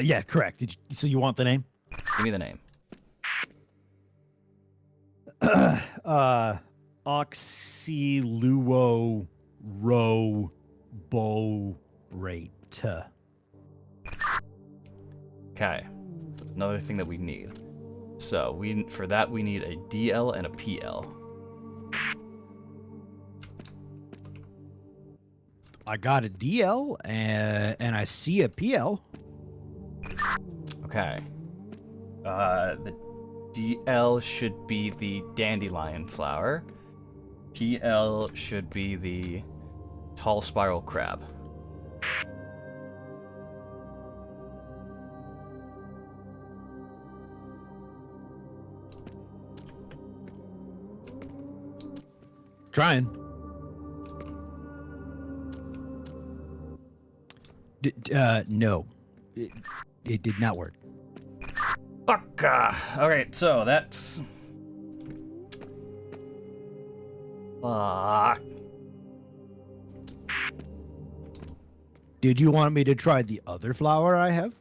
Yeah, correct. So you want the name? Give me the name. Oxyluo Ro Bo Rate. Okay. That's another thing that we need. So for that we need a DL and a PL. I got a DL and I see a PL. Okay. The DL should be the dandelion flower. PL should be the tall spiral crab. Trying. No. It did not work. Fuck. Alright, so that's... Fuck. Did you want me to try the other flower I have?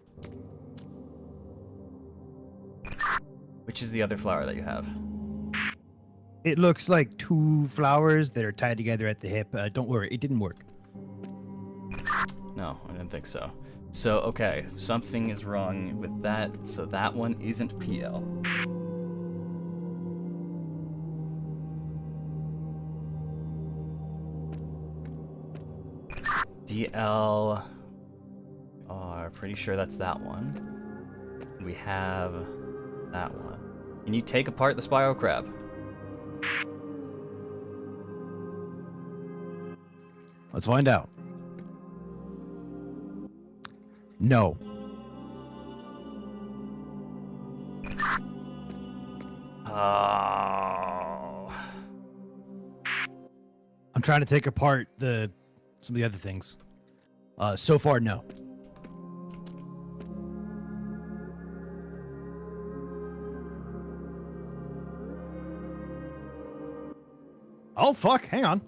Which is the other flower that you have? It looks like 2 flowers that are tied together at the hip. Don't worry, it didn't work. No, I didn't think so. So, okay, something is wrong with that, so that one isn't PL. DL... pretty sure that's that one. We have that one. Can you take apart the spiral crab? Let's find out. No. Oh. I'm trying to take apart some of the other things. So far, no. Oh fuck! Hang on.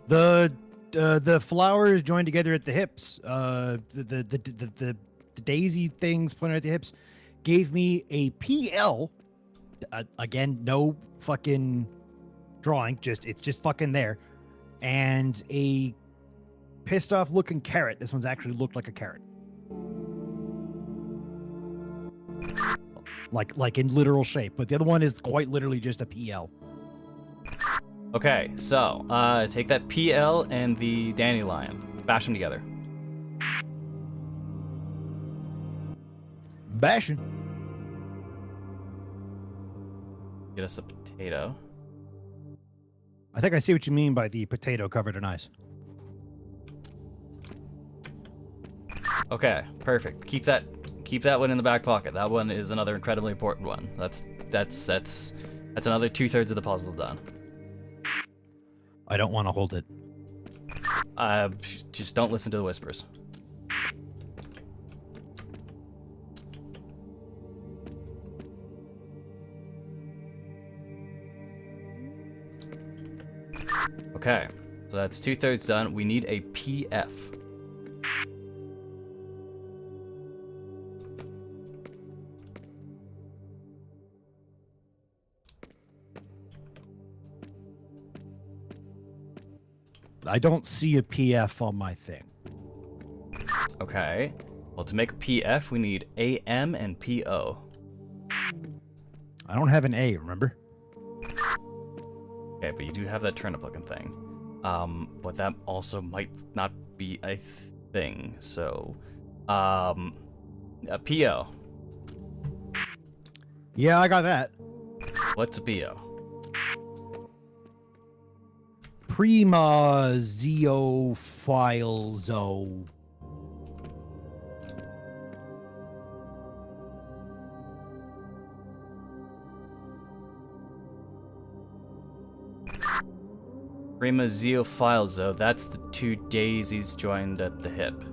The flowers joined together at the hips. The daisy things pointed at the hips gave me a PL. Again, no fucking drawing. It's just fucking there, and a pissed off looking carrot. This one's actually looked like a carrot. Like in literal shape, but the other one is quite literally just a PL. Okay, so, take that PL and the dandelion. Bash them together. Bashing. Get us the potato. I think I see what you mean by the potato covered in ice. Okay, perfect. Keep that one in the back pocket. That one is another incredibly important one. That's another 2/3 of the puzzle done. I don't want to hold it. Just don't listen to the whispers. Okay, so that's 2/3 done. We need a PF. I don't see a PF on my thing. Okay, well, to make a PF, we need AM and PO. I don't have an A, remember? Okay, but you do have that turnip-looking thing. But that also might not be a thing, so... a PO. Yeah, I got that. What's a PO? Prima Zeophile Zo. Prima Zeophilezo, that's the two daisies joined at the hip.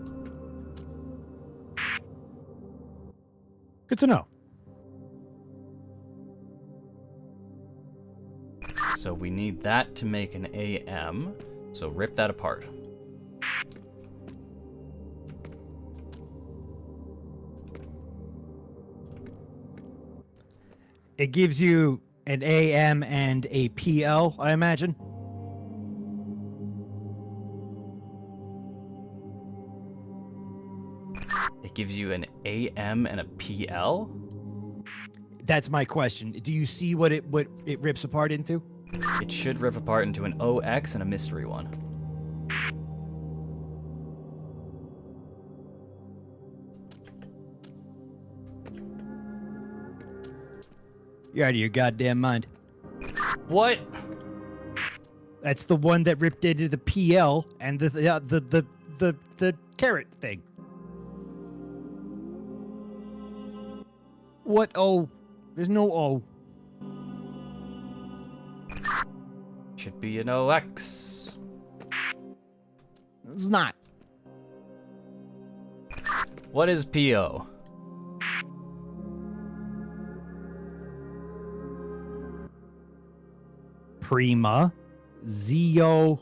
Good to know. So we need that to make an AM. So rip that apart. It gives you an AM and a PL, I imagine. It gives you an AM and a PL? That's my question. Do you see what it rips apart into? It should rip apart into an OX and a mystery one. You're out of your goddamn mind. What? That's the one that ripped into the PL and the carrot thing. What O? There's no O. Should be an OX. It's not. What is PO? Prima Zeophilezo.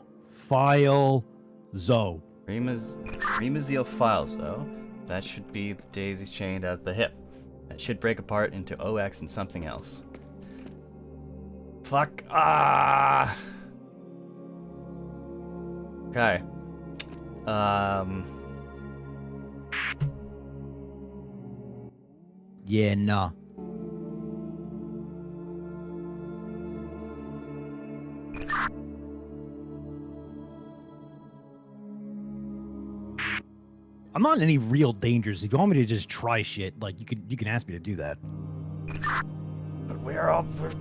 Prima Zeophilezo. That should be the daisies chained at the hip. That should break apart into OX and something else. Fuck. Ah. Okay. Yeah, nah. I'm not in any real dangers. If you want me to just try shit, like you can ask me to do that. But we're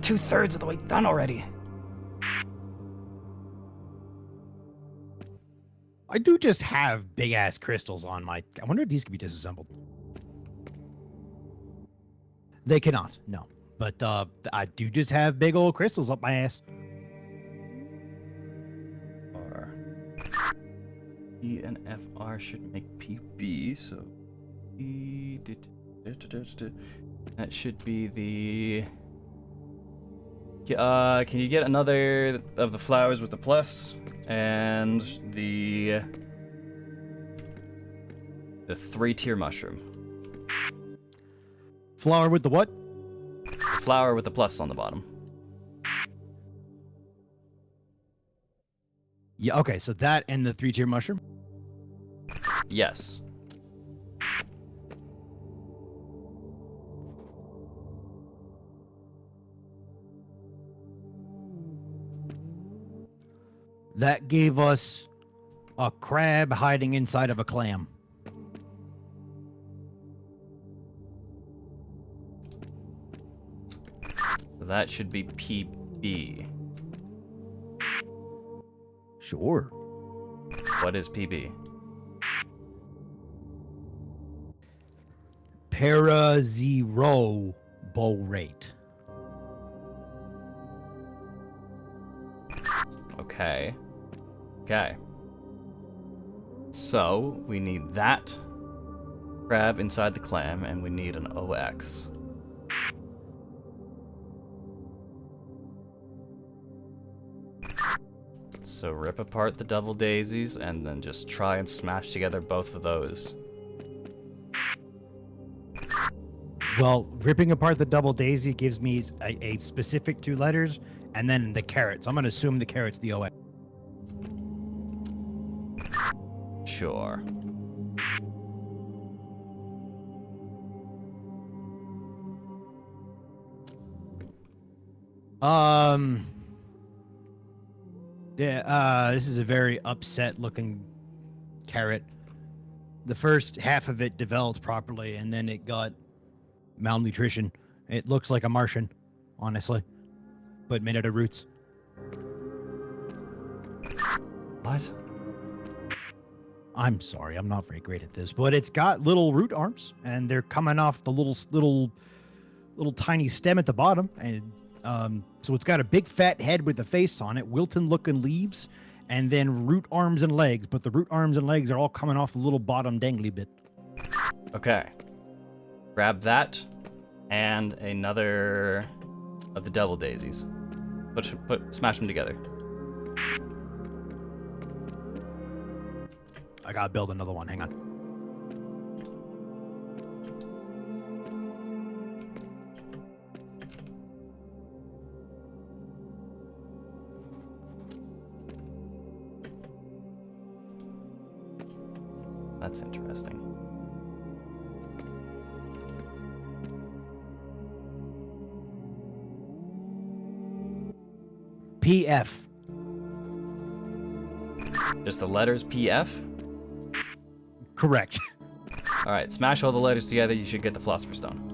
2/3 of the way done already. I do just have big ass crystals on my. I wonder if these can be disassembled. They cannot, no. But I do just have big old crystals up my ass. R. E and FR should make PB, so that should be the. Can you get another of the flowers with the plus and the 3-tier mushroom? Flower with the what? Flower with the plus on the bottom. Yeah, okay, so that and the 3-tier mushroom? Yes. That gave us a crab hiding inside of a clam. That should be PB. Sure. What is PB? Para-zero bowl rate. Okay. Okay. So, we need that crab inside the clam, and we need an OX. So rip apart the double daisies, and then just try and smash together both of those. Well, ripping apart the double daisy gives me a specific 2 letters, and then the carrot. So I'm going to assume the carrot's the OX. Sure. Yeah, this is a very upset looking carrot. The first half of it developed properly, and then it got malnutrition. It looks like a Martian, honestly, but made out of roots. What? I'm sorry, I'm not very great at this, but it's got little root arms, and they're coming off the little tiny stem at the bottom, and So it's got a big fat head with a face on it, Wilton-looking leaves, and then root arms and legs. But the root arms and legs are all coming off the little bottom dangly bit. Okay. Grab that and another of the devil daisies. Smash them together. I gotta build another one. Hang on. That's interesting. PF. Just the letters PF? Correct. All right, smash all the letters together. You should get the Philosopher's Stone.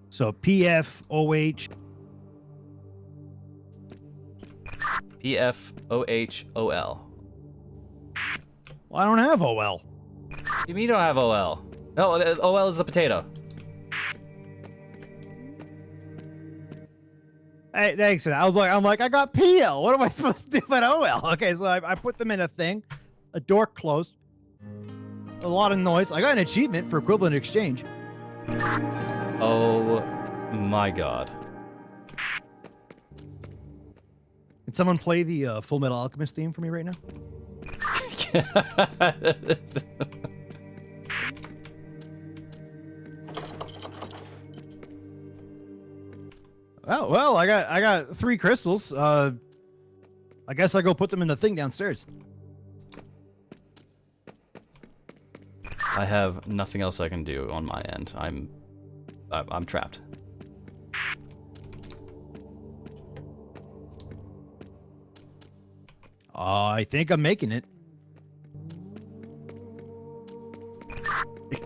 So PF, OH. PFOHOL. Well, I don't have OL. You mean you don't have OL? No, OL is the potato. Hey, thanks for that. I'm like, I got PL. What am I supposed to do about OL? Okay, so I put them in a thing. A door closed. A lot of noise. I got an achievement for equivalent exchange. Oh my god. Can someone play the Full Metal Alchemist theme for me right now? Oh, well, I got 3 crystals. I guess I go put them in the thing downstairs. I have nothing else I can do on my end. I'm trapped. I think I'm making it.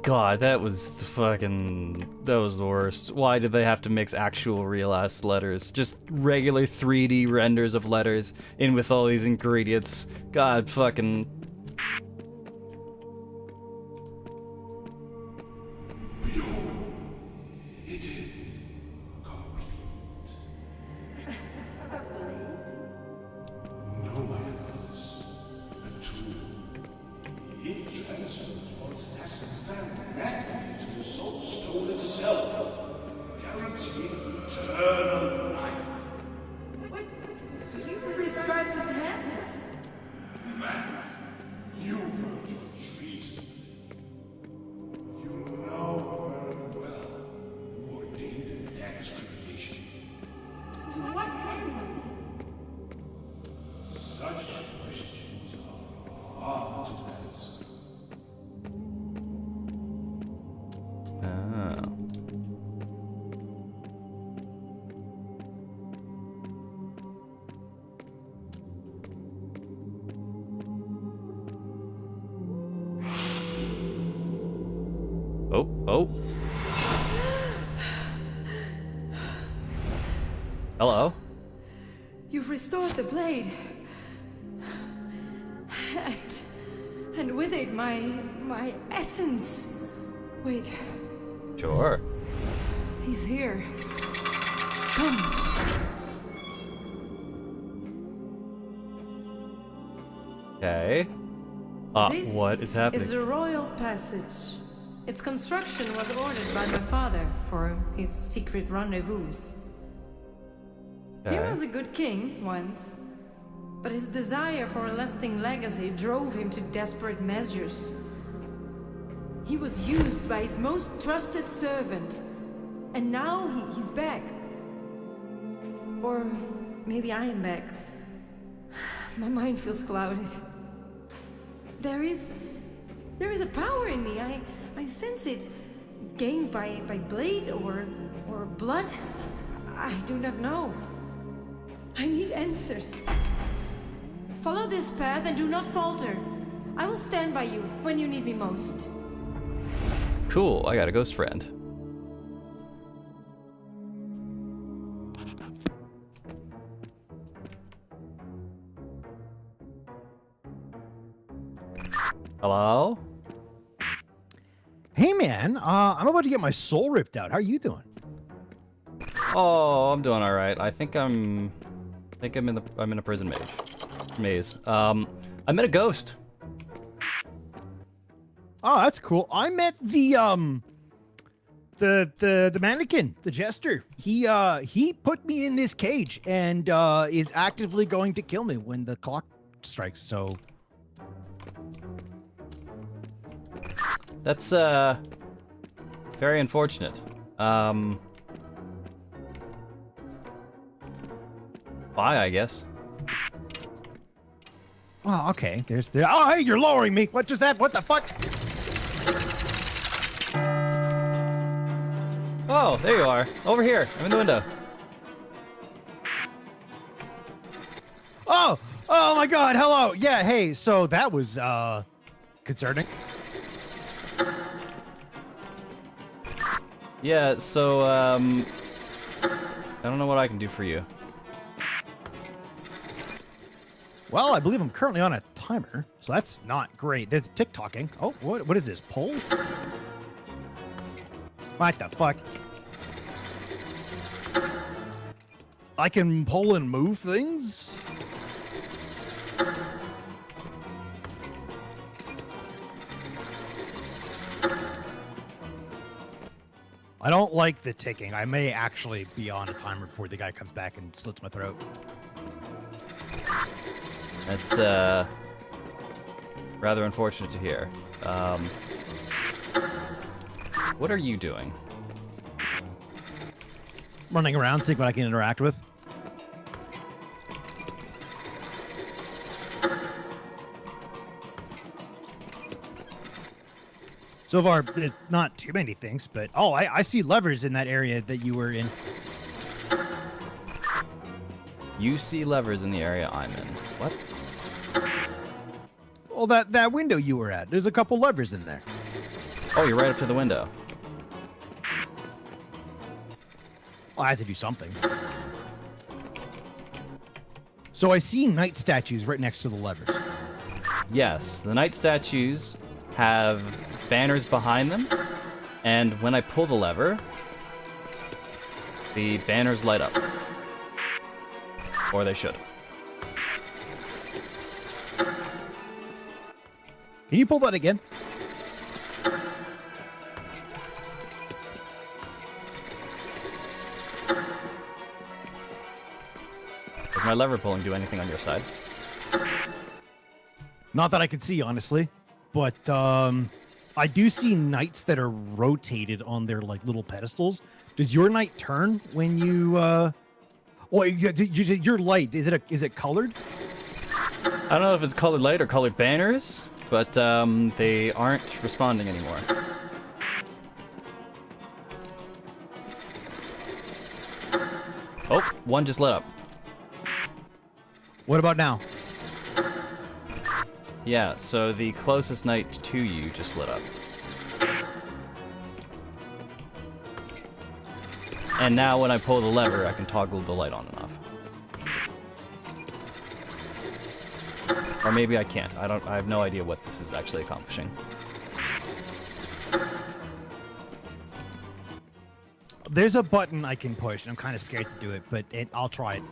God, that was that was the worst. Why did they have to mix actual real-ass letters? Just regular 3D renders of letters in with all these ingredients. God, fucking... Oh. Hello? You've restored the blade. And with it my essence. Wait, Sure. he's here. Come. Okay. This What is happening? is the royal passage. Its construction was ordered by my father for his secret rendezvous. He Okay. was a good king once, but his desire for a lasting legacy drove him to desperate measures. He was used by his most trusted servant, and now he's back. Or maybe I am back. My mind feels clouded. There is a power in me. I sense it, gained by blade or blood. I do not know. I need answers. Follow this path and do not falter. I will stand by you when you need me most. Cool, I got a ghost friend. Hello? Hey man, I'm about to get my soul ripped out. How are you doing? Oh, I'm doing all right. I think I'm in a prison maze. I met a ghost. Oh, that's cool. I met the mannequin, the jester. He put me in this cage and is actively going to kill me when the clock strikes. So That's very unfortunate. Bye, I guess. oh, okay. There's the. Oh, hey, you're lowering me. What just that? What the fuck? Oh, there you are. Over here. I'm in the window. Oh my God. Hello. Yeah. Hey. So that was concerning. Yeah, so, I don't know what I can do for you. Well, I believe I'm currently on a timer, so that's not great. There's tick-tocking. Oh, what is this? Pull? What the fuck? I can pull and move things? I don't like the ticking. I may actually be on a timer before the guy comes back and slits my throat. That's, rather unfortunate to hear. What are you doing? Running around, seeing what I can interact with. So far, not too many things, but oh, I see levers in that area that you were in. You see levers in the area I'm in. What? Well, that window you were at, there's a couple levers in there. Oh, you're right up to the window. Well, I had to do something. So I see knight statues right next to the levers. Yes, the knight statues have banners behind them, and when I pull the lever, the banners light up. Or they should. Can you pull that again? Does my lever pulling do anything on your side? Not that I can see, honestly, but I do see knights that are rotated on their like little pedestals. Does your knight turn when you? Well, your light is it colored? I don't know if it's colored light or colored banners, but they aren't responding anymore. Oh, one just lit up. What about now? Yeah, so the closest knight to you just lit up. And now when I pull the lever, I can toggle the light on and off. Or maybe I can't. I have no idea what this is actually accomplishing. There's a button I can push, and I'm kind of scared to do it, but I'll try it.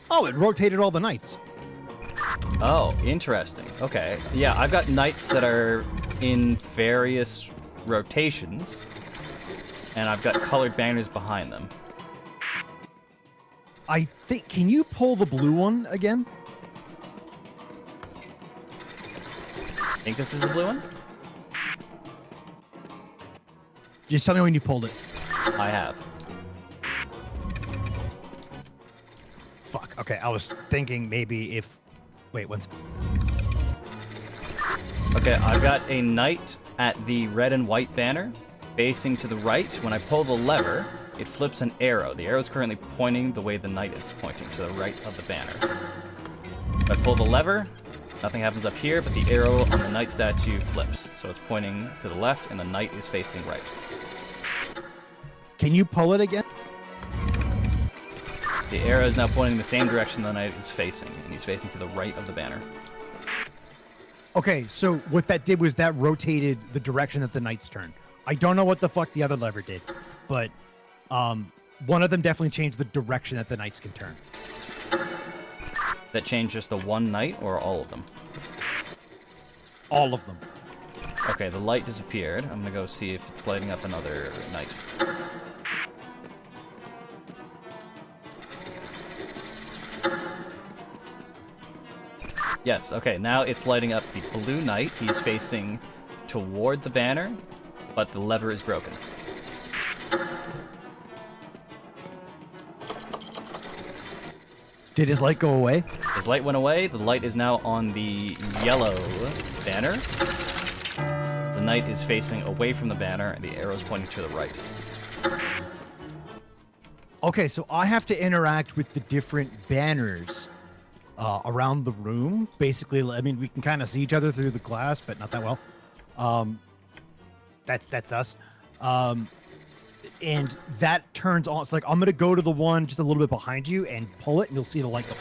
Oh, it rotated all the knights. Oh, interesting. Okay. Yeah, I've got knights that are in various rotations, and I've got colored banners behind them. I think. Can you pull the blue one again? I think this is the blue one? Just tell me when you pulled it. I have. Fuck. Okay, I was thinking maybe if. Wait, one second. Okay, I've got a knight at the red and white banner, facing to the right. When I pull the lever, it flips an arrow. The arrow is currently pointing the way the knight is pointing, to the right of the banner. If I pull the lever, nothing happens up here, but the arrow on the knight statue flips. So it's pointing to the left, and the knight is facing right. Can you pull it again? The arrow is now pointing the same direction the knight is facing, and he's facing to the right of the banner. Okay, so what that did was that rotated the direction that the knights turn. I don't know what the fuck the other lever did, but one of them definitely changed the direction that the knights can turn. That changed just the one knight or all of them? All of them. Okay, the light disappeared. I'm gonna go see if it's lighting up another knight. Yes, okay, now it's lighting up the blue knight. He's facing toward the banner, but the lever is broken. Did his light go away? His light went away. The light is now on the yellow banner. The knight is facing away from the banner, and the arrow's pointing to the right. Okay, so I have to interact with the different banners around the room. Basically, I mean, we can kind of see each other through the glass, but not that well. That's us. And that turns on. It's like, I'm going to go to the one just a little bit behind you and pull it, and you'll see the light go.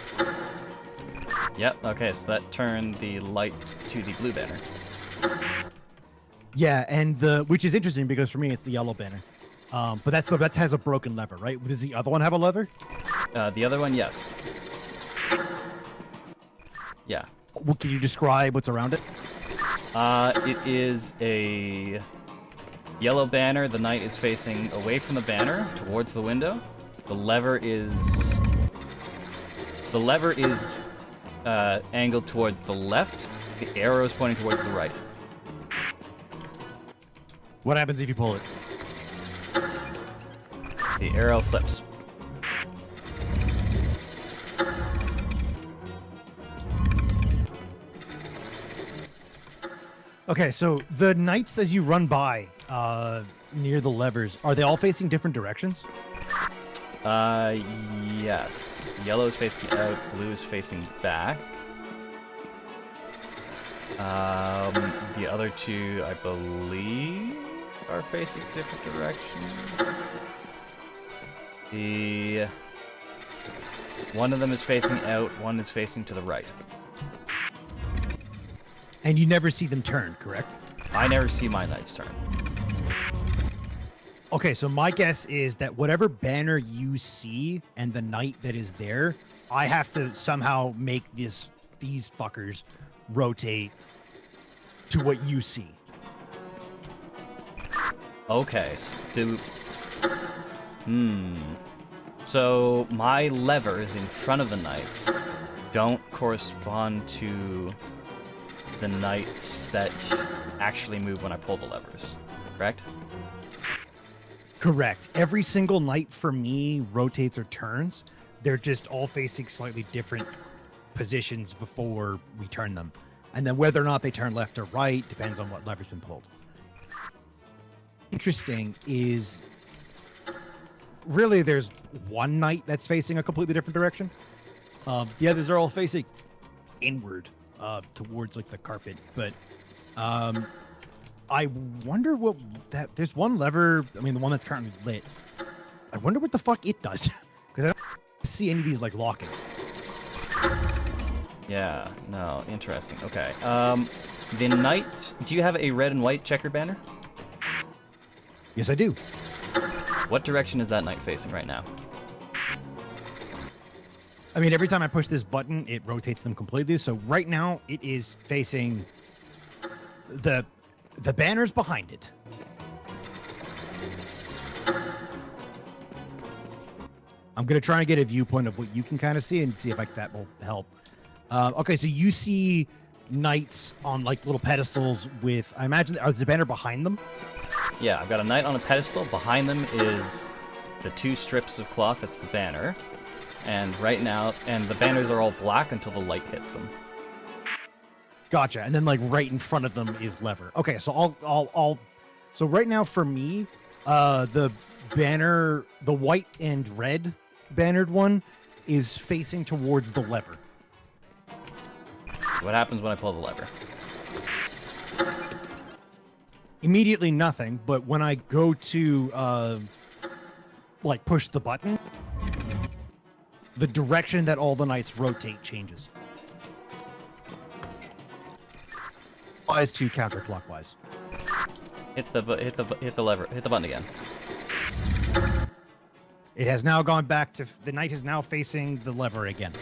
Yep, okay, so that turned the light to the blue banner. Yeah, and which is interesting because for me, it's the yellow banner. But that has a broken lever, right? Does the other one have a lever? The other one, yes. Yeah. Well, can you describe what's around it? It is a yellow banner. The knight is facing away from the banner towards the window. The lever is angled toward the left. The arrow is pointing towards the right. What happens if you pull it? The arrow flips. Okay, so the knights as you run by near the levers, are they all facing different directions? Yes. Yellow is facing out, blue is facing back. The other two, I believe, are facing different directions. One of them is facing out, one is facing to the right. And you never see them turn, correct? I never see my knights turn. Okay, so my guess is that whatever banner you see and the knight that is there, I have to somehow make these fuckers rotate to what you see. Okay, so my levers in front of the knights don't correspond to the knights that actually move when I pull the levers, correct? Correct. Every single knight for me rotates or turns. They're just all facing slightly different positions before we turn them. And then whether or not they turn left or right depends on what lever's been pulled. Interesting is really there's one knight that's facing a completely different direction. The others are all facing inward towards like the carpet. But I wonder what there's one lever. I mean, the one that's currently lit. I wonder what the fuck it does because I don't see any of these like locking. Yeah, no, interesting. Okay. The knight, do you have a red and white checkered banner? Yes, I do. What direction is that knight facing right now? I mean, every time I push this button, it rotates them completely. So right now, it is facing the banners behind it. I'm gonna try and get a viewpoint of what you can kind of see and see if that will help. Okay, so you see knights on like little pedestals with, I imagine, is the banner behind them? Yeah, I've got a knight on a pedestal. Behind them is the two strips of cloth. That's the banner. And right now, and the banners are all black until the light hits them. Gotcha. And then like right in front of them is lever. Okay, so so right now for me, the banner, the white and red bannered one is facing towards the lever. What happens when I pull the lever? Immediately nothing, but when I go to like push the button, the direction that all the knights rotate changes. Wise to counterclockwise. Hit the lever. Hit the button again. It has now gone back to the knight is now facing the lever again.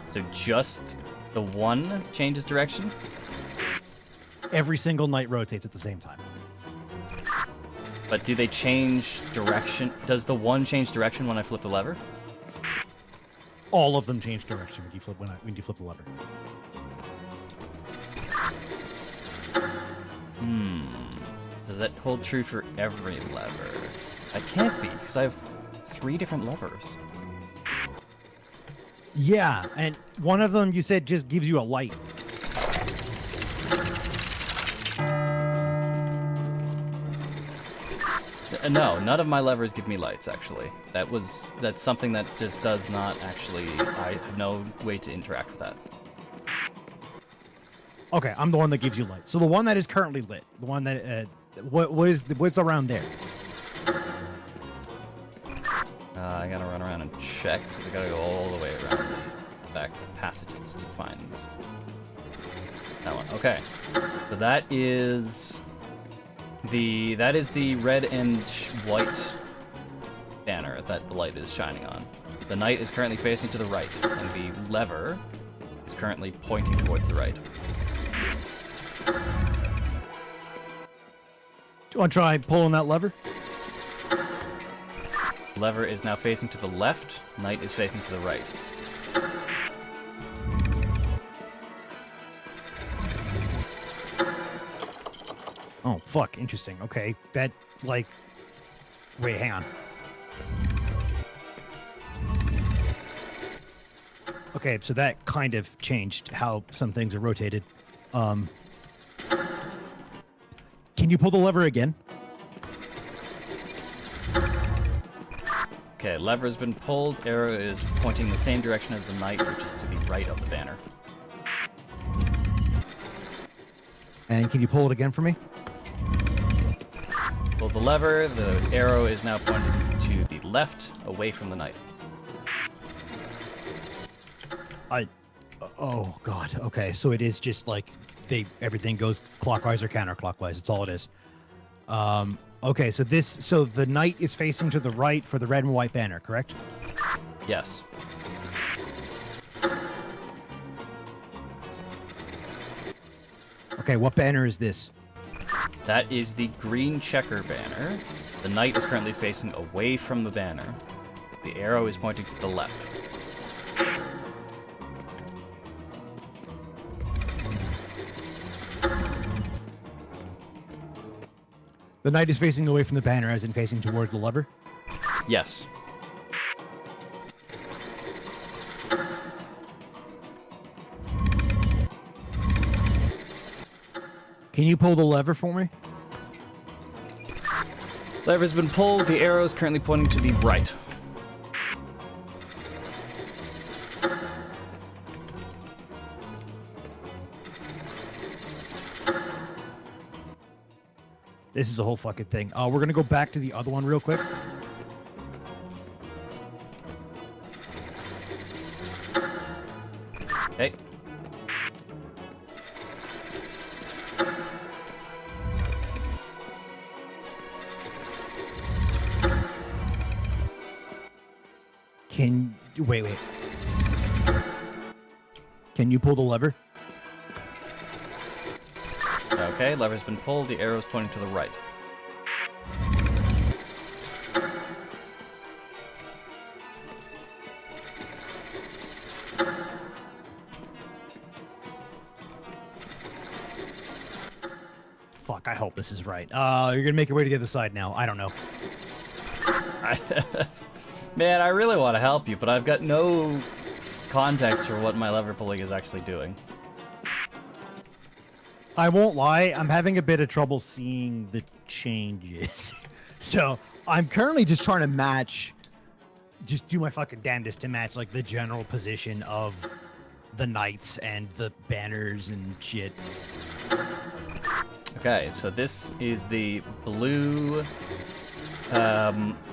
So just the one changes direction? Every single knight rotates at the same time. But do they change direction? Does the one change direction when I flip the lever? All of them change direction when you flip the lever. Does that hold true for every lever? I can't be, because I have 3 different levers. Yeah, and one of them you said just gives you a light. No, none of my levers give me lights, actually. That's something that just does not actually... I have no way to interact with that. Okay, I'm the one that gives you light. So the one that is currently lit, the one that what's around there? I gotta run around and check, because I gotta go all the way around the back passages to find that one. Okay, so that is the red and white banner that the light is shining on. The knight is currently facing to the right, and the lever is currently pointing towards the right. Do you want to try pulling that lever? Lever is now facing to the left, knight is facing to the right. Oh, fuck. Interesting. Okay. That, like... Wait, hang on. Okay, so that kind of changed how some things are rotated. Can you pull the lever again? Okay, lever has been pulled, arrow is pointing the same direction as the knight, which is to the right of the banner. And can you pull it again for me? Pull the lever, the arrow is now pointing to the left, away from the knight. Oh god. Okay, so it is just like everything goes clockwise or counterclockwise. That's all it is. Okay, so the knight is facing to the right for the red and white banner, correct? Yes. Okay, what banner is this? That is the green checker banner. The knight is currently facing away from the banner. The arrow is pointing to the left. The knight is facing away from the banner, as in facing towards the lever? Yes. Can you pull the lever for me? Lever's been pulled, the arrow is currently pointing to the right. This is a whole fucking thing. We're gonna go back to the other one real quick. Okay. Wait. Can you pull the lever? Okay, lever's been pulled, the arrow's pointing to the right. Fuck, I hope this is right. You're gonna make your way to the other side now. I don't know. Man, I really want to help you, but I've got no context for what my lever pulling is actually doing. I won't lie, I'm having a bit of trouble seeing the changes. So, I'm currently just trying to just do my fucking damnedest to match, like, the general position of the knights and the banners and shit. Okay, so this is the blue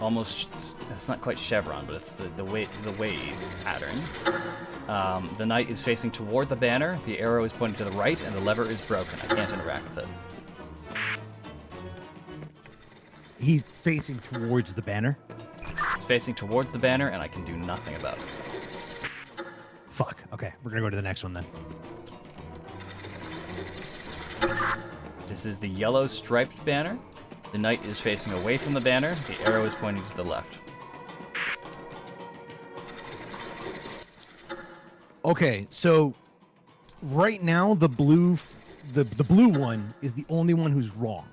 Almost. It's not quite chevron, but it's the wave pattern. The knight is facing toward the banner. The arrow is pointing to the right, and the lever is broken. I can't interact with it. He's facing towards the banner. It's facing towards the banner, and I can do nothing about it. Fuck. Okay, we're gonna go to the next one then. This is the yellow striped banner. The knight is facing away from the banner. The arrow is pointing to the left. Okay, so right now the blue one is the only one who's wrong.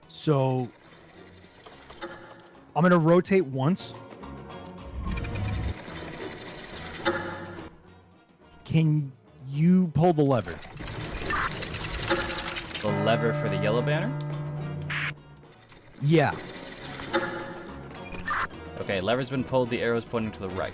So I'm gonna rotate once. Can you pull the lever? The lever for the yellow banner? Yeah. Okay, lever's been pulled. The arrow's pointing to the right.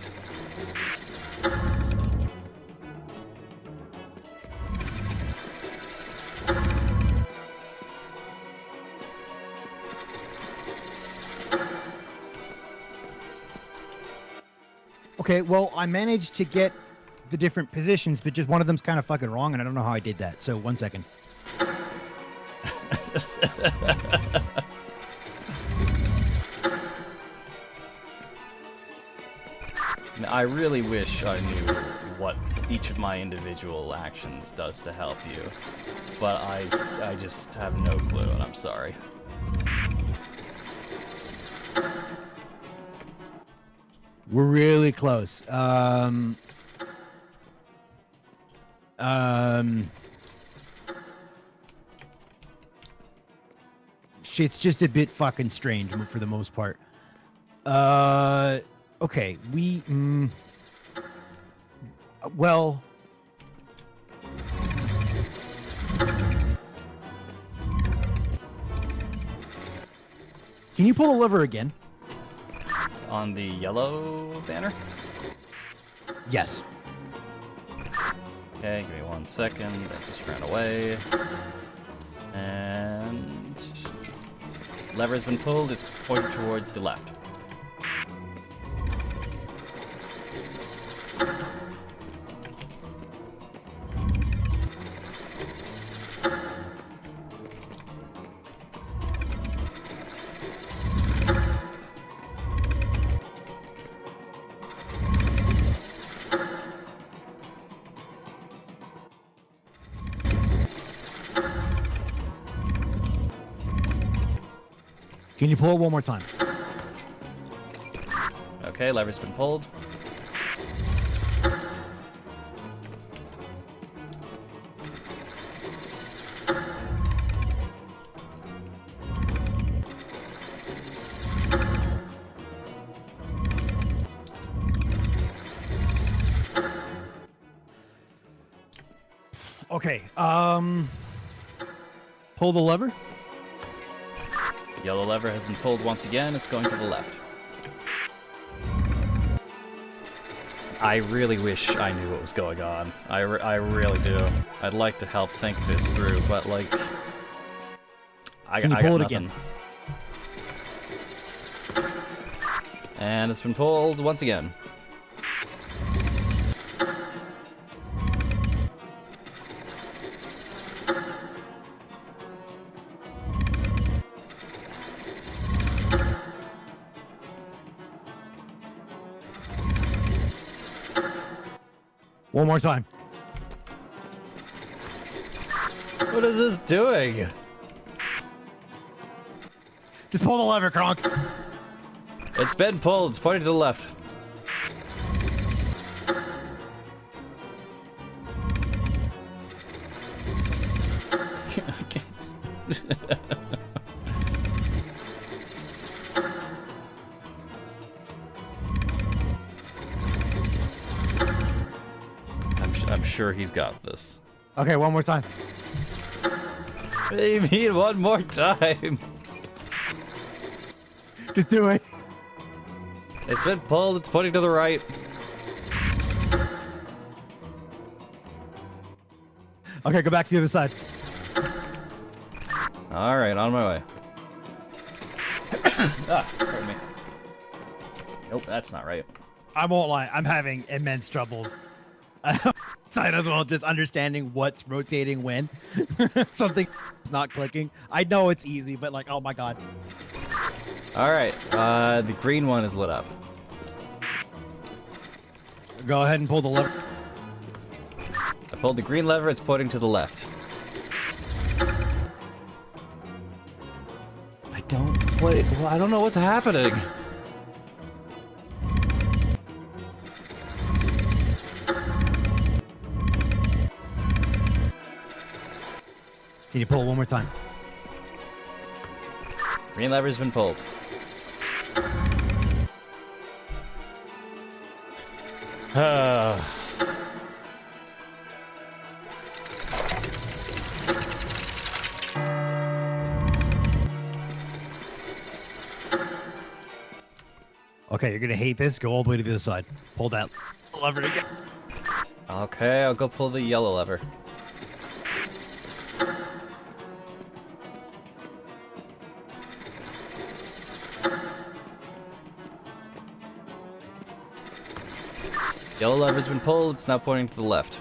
Okay, well, I managed to get the different positions, but just one of them's kind of fucking wrong, and I don't know how I did that. So 1 second. I really wish I knew what each of my individual actions does to help you, but I just have no clue, and I'm sorry. We're really close. Shit's just a bit fucking strange for the most part. Okay, well, can you pull the lever again? On the yellow banner? Yes. Okay, give me 1 second. I just ran away. And lever's been pulled. It's pointed towards the left. Can you pull it one more time? Okay, lever's been pulled. Okay, pull the lever. Yellow lever has been pulled once again. It's going to the left. I really wish I knew what was going on. I really do. I'd like to help think this through, but like, Can you I pull got it nothing. And it's been pulled once again. One more time. What is this doing? Just pull the lever, Kronk. It's been pulled. It's pointing to the left. Okay. I'm sure he's got this. Okay, one more time. What do you mean one more time? Just do it. It's been pulled. It's pointing to the right. Okay, go back to the other side. All right, on my way. Pardon me. Nope, that's not right. I won't lie. I'm having immense troubles. Side as well, just understanding what's rotating when something's not clicking. I know it's easy, but like, oh my god. All right, the green one is lit up. Go ahead and pull the lever. I pulled the green lever, it's pointing to the left. I don't know what's happening. Can you pull it one more time? Green lever's been pulled. Okay, you're gonna hate this. Go all the way to the other side. Pull that lever again. Okay, I'll go pull the yellow lever. Yellow lever's been pulled, it's now pointing to the left.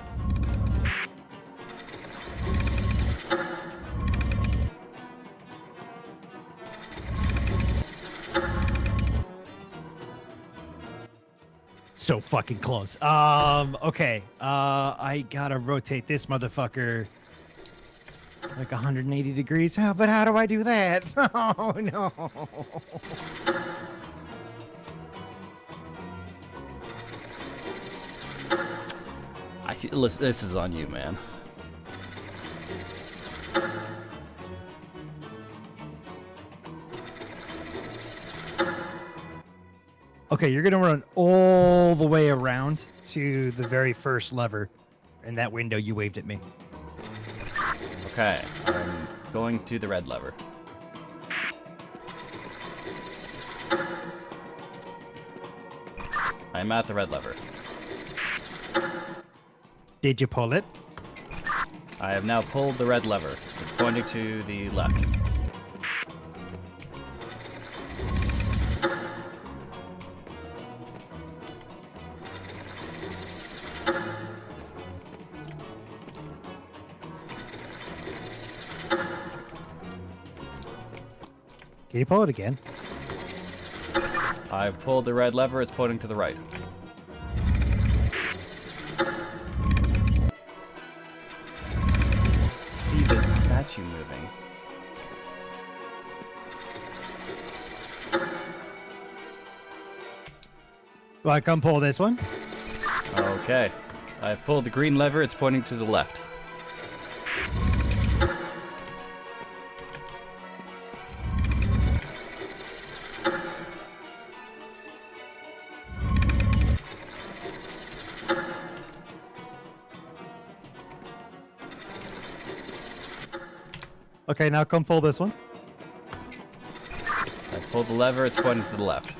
So fucking close. Okay. I gotta rotate this motherfucker like 180 degrees. But how do I do that? Oh no. I see, listen, this is on you, man. Okay, you're gonna run all the way around to the very first lever in that window you waved at me. Okay, I'm going to the red lever. I'm at the red lever. Did you pull it? I have now pulled the red lever. It's pointing to the left. Can you pull it again? I've pulled the red lever, it's pointing to the right. See the statue moving. Do I come pull this one? Okay. I've pulled the green lever, it's pointing to the left. Okay, now come pull this one. I pulled the lever, it's pointing to the left.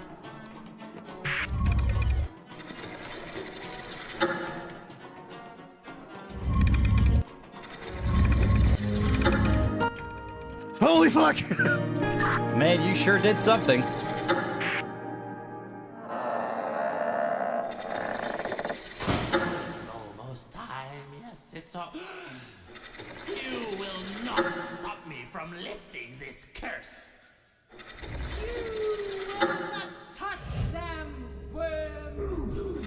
Holy fuck! Man, you sure did something. It's almost time. Yes, it's all. You will not stop me from lifting this curse. You will not touch them, worm.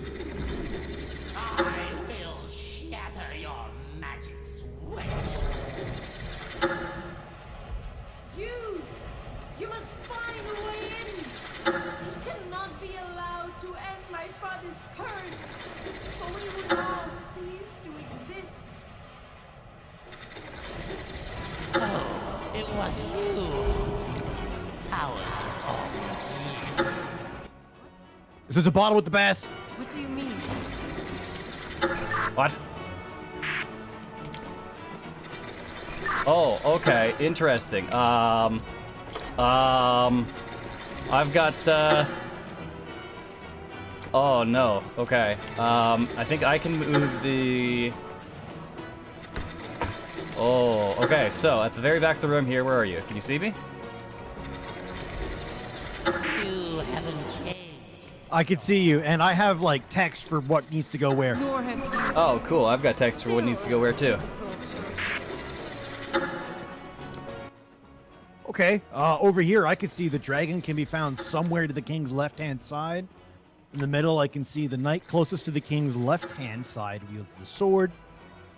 I will shatter your magic switch. You must find a way in. He cannot be allowed to end my father's curse, for we would all cease to exist. So, it was you who took these towers all these years. This is a bottle with the bass. What do you mean? What? Oh, okay. Interesting. I've got, oh, no. Okay. I think I can move the... Oh, okay. So, at the very back of the room here, where are you? Can you see me? I can see you, and I have like text for what needs to go where. Nor have you. Oh, cool. I've got text for what needs to go where too. Okay, over here I can see the dragon can be found somewhere to the king's left-hand side. In the middle, I can see the knight closest to the king's left-hand side wields the sword.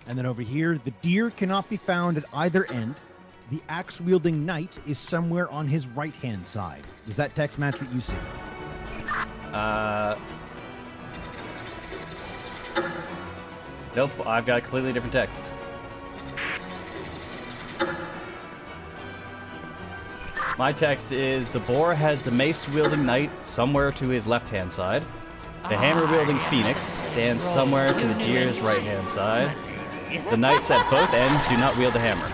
And then over here, the deer cannot be found at either end. The axe-wielding knight is somewhere on his right-hand side. Does that text match what you see? Nope, I've got a completely different text. My text is, the boar has the mace-wielding knight somewhere to his left-hand side. The hammer-wielding phoenix stands somewhere to the deer's right-hand side. The knights at both ends do not wield a hammer.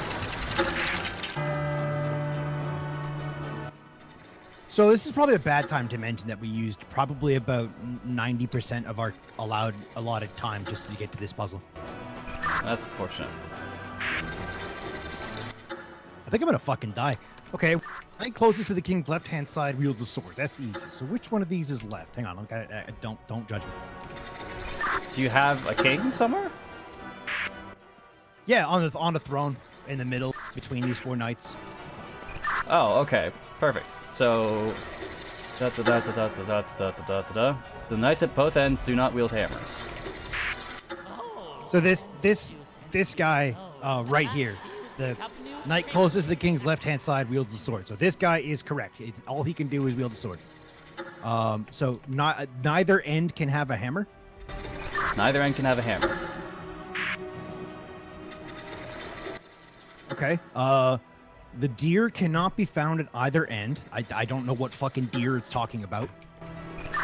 So this is probably a bad time to mention that we used probably about 90% of our allotted time just to get to this puzzle. That's unfortunate. I think I'm gonna fucking die. Okay, knight closest to the king's left-hand side wields a sword. That's the easiest. So which one of these is left? Hang on, okay, don't judge me. Do you have a king somewhere? Yeah, on the throne in the middle between these four knights. Oh, okay. Perfect. So... The knights at both ends do not wield hammers. So this guy right here, the knight closest to the king's left-hand side wields the sword. So this guy is correct. All he can do is wield a sword. So neither end can have a hammer. Neither end can have a hammer. Okay. The deer cannot be found at either end. I don't know what fucking deer it's talking about.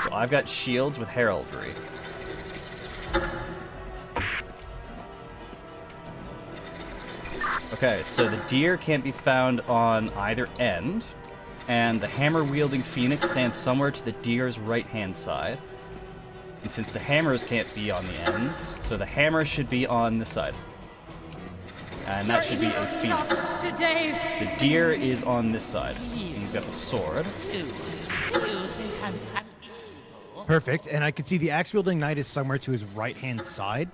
So I've got shields with heraldry. Okay, so the deer can't be found on either end, and the hammer-wielding phoenix stands somewhere to the deer's right-hand side. And since the hammers can't be on the ends, so the hammer should be on this side. And that should be a phoenix. The deer is on this side. And he's got the sword. You think I'm evil? Perfect. And I can see the axe-wielding knight is somewhere to his right-hand side.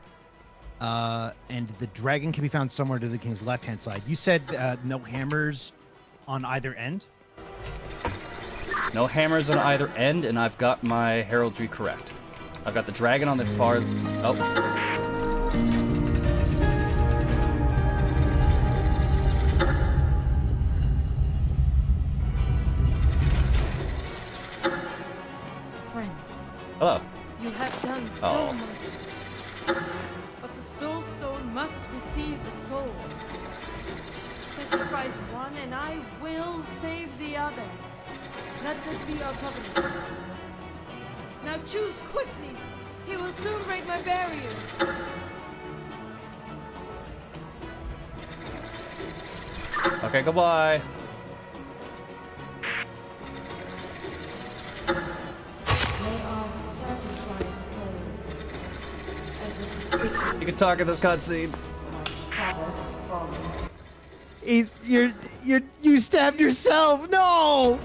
And the dragon can be found somewhere to the king's left-hand side. You said no hammers on either end? No hammers on either end, and I've got my heraldry correct. I've got the dragon on the far... Oh. Hello. You have done so much. But the soul stone must receive a soul. Sacrifice one and I will save the other. Let this be our covenant. Now choose quickly. He will soon break my barrier. Okay, goodbye. You can talk in this cutscene. You stabbed yourself. No.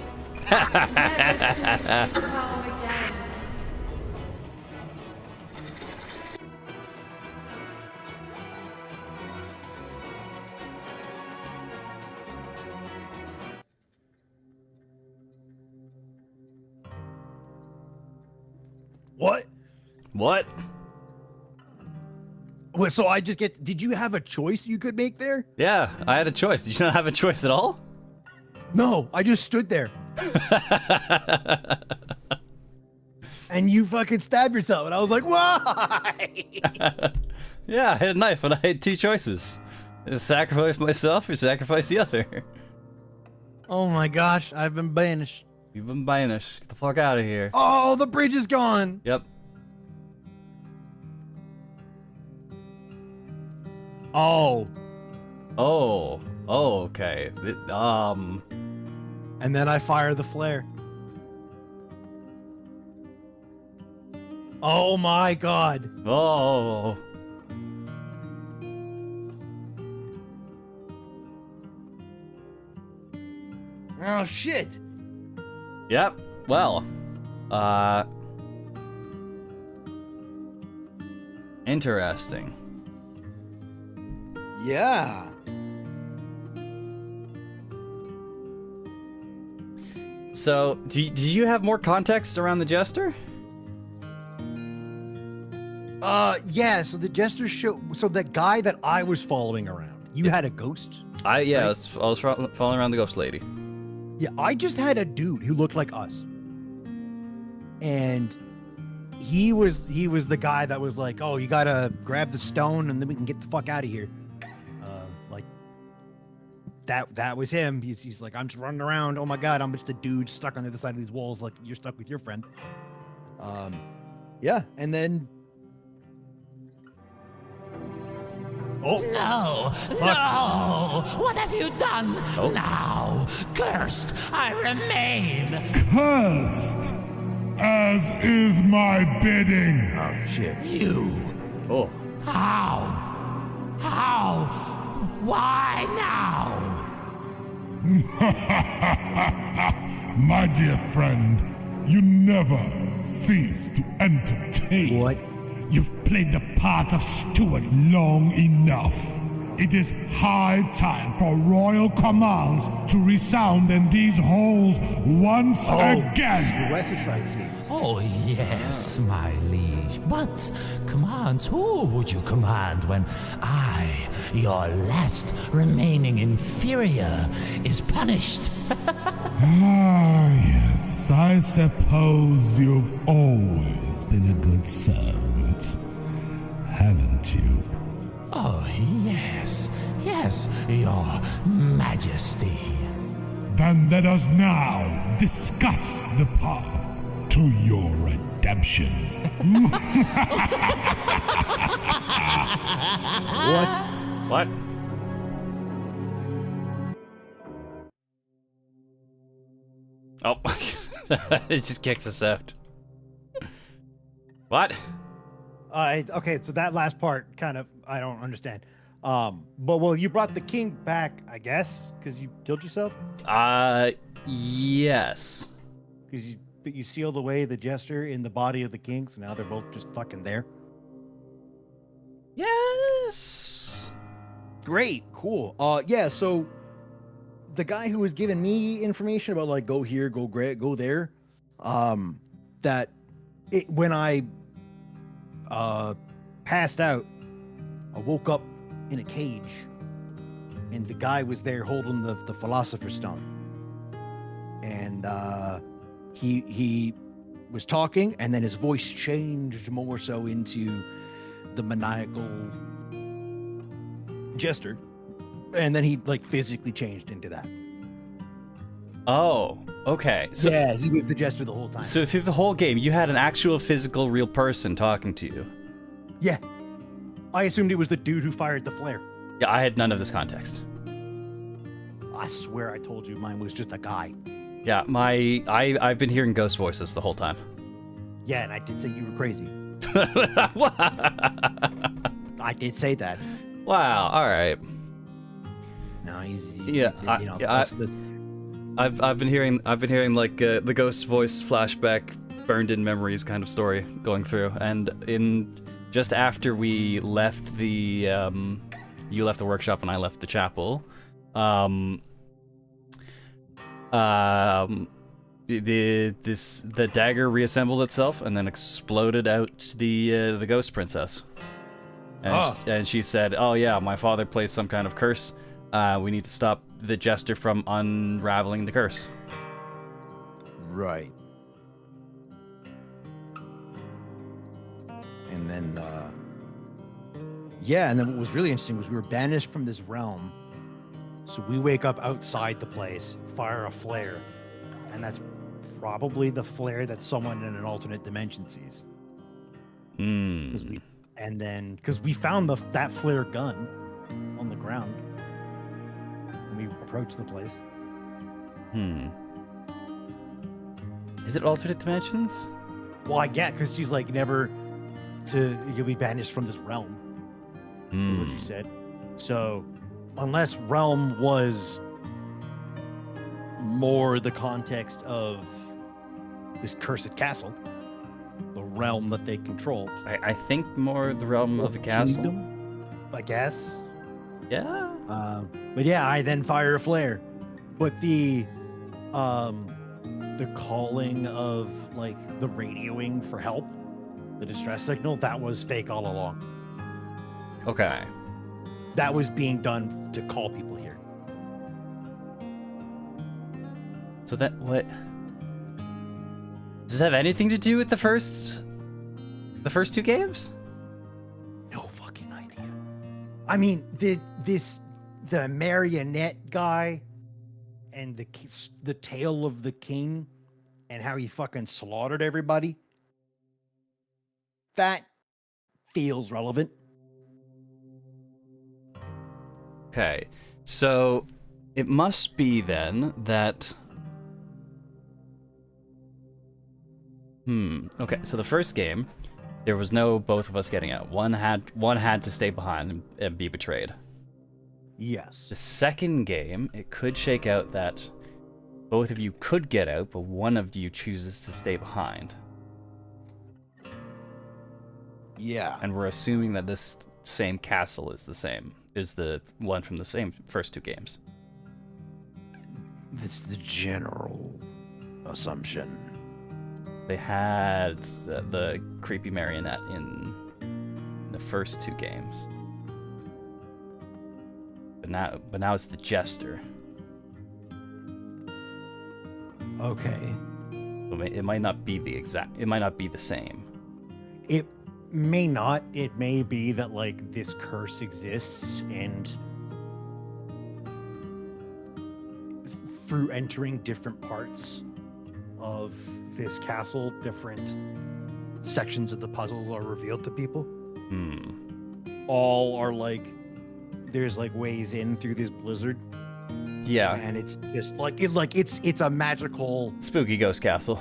What? What? Well, so I just get. Did you have a choice you could make there? Yeah, I had a choice. Did you not have a choice at all? No, I just stood there. And you fucking stabbed yourself, and I was like, why? Yeah, I had a knife, and I had two choices: sacrifice myself or sacrifice the other. Oh my gosh, I've been banished. You've been banished. Get the fuck out of here. Oh, the bridge is gone. Yep. Oh. Oh. Oh, okay. And then I fire the flare. Oh my god. Oh. Oh shit. Yep. Well. Interesting. Yeah. So, did you have more context around the jester? Yeah, so the jester so the guy that I was following around, you had a ghost? I Right. was following around the ghost lady. Yeah, I just had a dude who looked like us. And he was the guy that was like, "Oh, you got to grab the stone and then we can get the fuck out of here." Like that was him. He's like, "I'm just running around. Oh my god, I'm just a dude stuck on the other side of these walls like you're stuck with your friend." Yeah, and then No! No! What have you done? Oh. Now, cursed, I remain! Cursed, as is my bidding. oh shit. You! Oh. How? How? Why now? My dear friend, you never cease to entertain. What? You've played the part of steward long enough. It is high time for royal commands to resound in these halls once again. West Side sees. Oh, yes, my liege. But commands, who would you command when I, your last remaining inferior, is punished? Ah, yes, I suppose you've always been a good servant, haven't you? Oh, yes, yes, your majesty. Then let us now discuss the path to your redemption. What? What? Oh, it just kicks us out. What? Okay, so that last part kind of I don't understand. But well, you brought the king back, I guess, because you killed yourself. Yes. Because you sealed away the jester in the body of the king, so now they're both just fucking there. Yes. Great, cool. Yeah, so the guy who was giving me information about like go here, go there, that when I passed out, I woke up in a cage, and the guy was there holding the philosopher's stone, and he was talking, and then his voice changed more so into the maniacal jester, and then he like physically changed into that. Oh, okay. So, Yeah, he was the jester the whole time. so through the whole game, you had an actual physical, real person talking to you. Yeah, I assumed it was the dude who fired the flare. Yeah, I had none of this context. I swear I told you mine was just a guy. Yeah, I've been hearing ghost voices the whole time. Yeah, and I did say you were crazy. I did say that. Wow. All right. No, he's Yeah, that's the I've been hearing like the ghost voice flashback, burned in memories kind of story going through, and in just after we left the you left the workshop and I left the chapel, the dagger reassembled itself and then exploded out the ghost princess. And, and she said, "Oh yeah, my father placed some kind of curse. We need to stop the jester from unraveling the curse." right. And then yeah, and then what was really interesting was we were banished from this realm. So we wake up outside the place, fire a flare, and that's probably the flare that someone in an alternate dimension sees. 'Cause Hmm. And then, because we found that flare gun on the ground when we approached the place. Is it alternate dimensions? Well, I get, because she's like, you'll be banished from this realm, is what she said. So, unless realm was more the context of this cursed castle, the realm that they control. I think more the realm of the castle. Kingdom, I guess. Yeah. But yeah, I then fire a flare. But the calling of like the radioing for help, the distress signal, that was fake all along. Okay. That was being done to call people here. So that what? Does this have anything to do with the first two games? No fucking idea. I mean, the marionette guy and the tale of the king and how he fucking slaughtered everybody. That feels relevant. Okay. So it must be then that. Okay, so the first game, there was no both of us getting out. One had to stay behind and be betrayed. Yes. The second game, it could shake out that both of you could get out, but one of you chooses to stay behind. Yeah. And we're assuming that this same castle is the one from the same first two games. That's the general assumption. They had the creepy marionette in the first two games, but now it's the jester. Okay. It might not be the exact. It might not be the same. It may not. It may be that like this curse exists and through entering different parts of this castle, different sections of the puzzles are revealed to people. All are like, there's like ways in through this blizzard. Yeah. And it's just it's a magical Spooky ghost castle.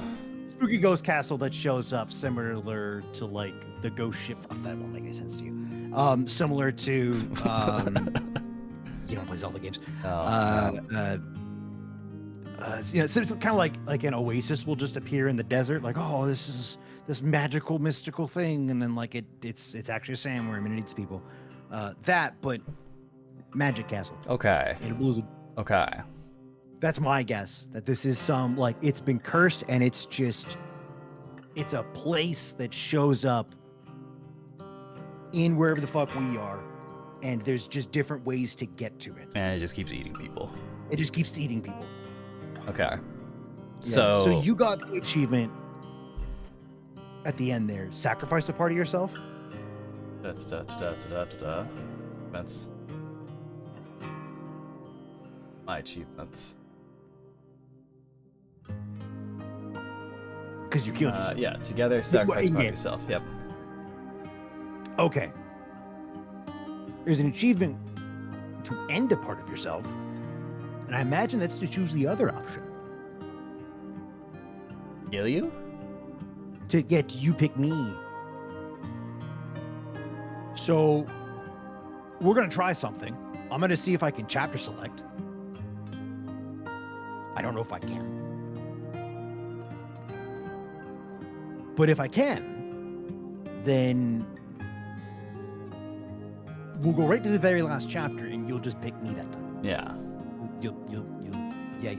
spooky ghost castle that shows up similar to like the ghost ship. Oh, that won't make any sense to you. Similar to you don't play Zelda games. You know, so it's kind of like an oasis will just appear in the desert, like, oh, this is this magical, mystical thing, and then like it's actually a sandworm and it eats people. That, but magic castle. Okay. In a blizzard. Okay. That's my guess. That this is some like it's been cursed and it's a place that shows up in wherever the fuck we are, and there's just different ways to get to it. And it just keeps eating people. It just keeps eating people. Okay. Yeah. So you got the achievement at the end there. Sacrifice a part of yourself. That's my achievements. Because you killed yourself. Yeah, together sacrifice part of in-game. yourself. Yep. Okay. There's an achievement to end a part of yourself, and I imagine that's to choose the other option. Kill you? To get you pick me. So we're gonna try something. I'm gonna see if I can chapter select. I don't know if I can. But if I can, then we'll go right to the very last chapter and you'll just pick me that time. Yeah. You'll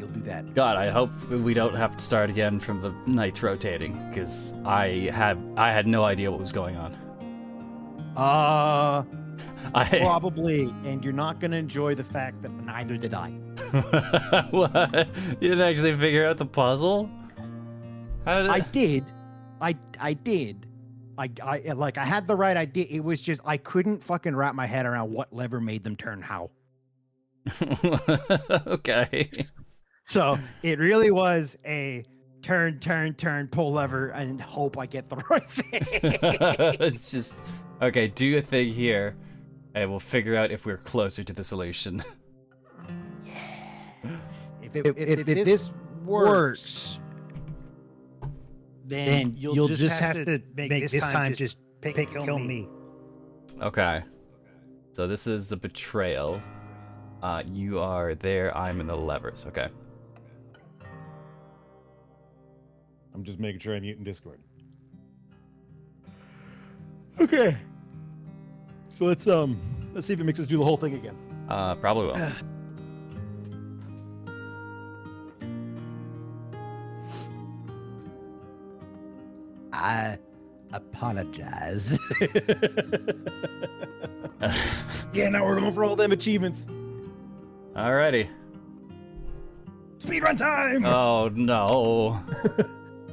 do that. God, I hope we don't have to start again from the nights rotating, because I had no idea what was going on. Probably, and you're not gonna enjoy the fact that neither did I. What? You didn't actually figure out the puzzle? How did I did. I did. I had the right idea. It was just I couldn't fucking wrap my head around what lever made them turn how. Okay. So it really was a turn, pull lever, and hope I get the right thing. It's just okay. Do a thing here, and we'll figure out if we're closer to the solution. If this works, then you'll just have to make this time just kill me. Okay. So this is the betrayal. You are there. I'm in the levers. Okay. I'm just making sure I mute in Discord. Okay. So let's see if it makes us do the whole thing again. Probably will. I apologize. Yeah, now we're going for all them achievements. Alrighty. Speedrun time! Oh no.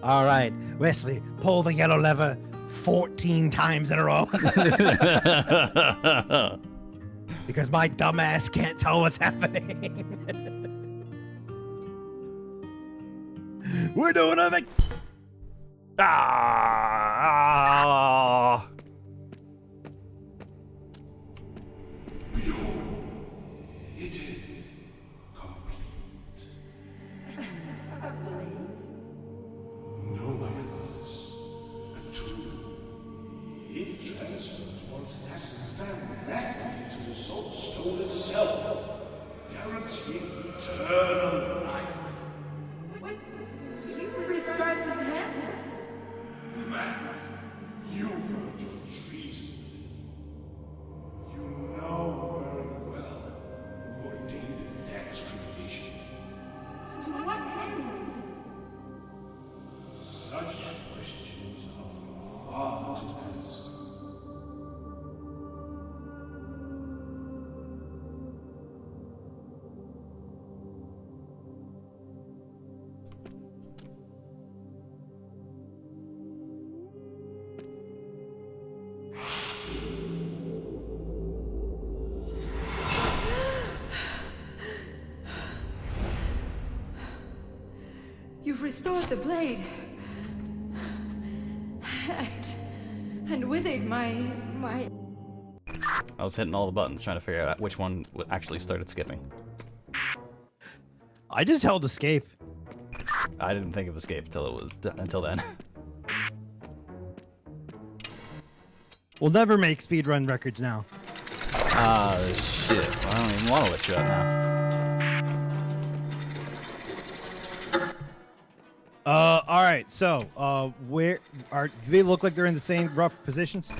All right, Wesley, pull the yellow lever 14 times in a row. Because my dumbass can't tell what's happening. We're doing a Ah! It transfers one's essence directly to the soul stone itself, guaranteeing eternal life. You prescribed his madness. Man, you heard your treason. You know very well who ordained the next creation. To what end? Such questions are for Father to answer. You've restored the blade. And with it, my... I was hitting all the buttons trying to figure out which one actually started skipping. I just held escape. I didn't think of escape until then. We'll never make speedrun records now. Ah, shit. I don't even want to let you out now. All right. So, do they look like they're in the same rough positions?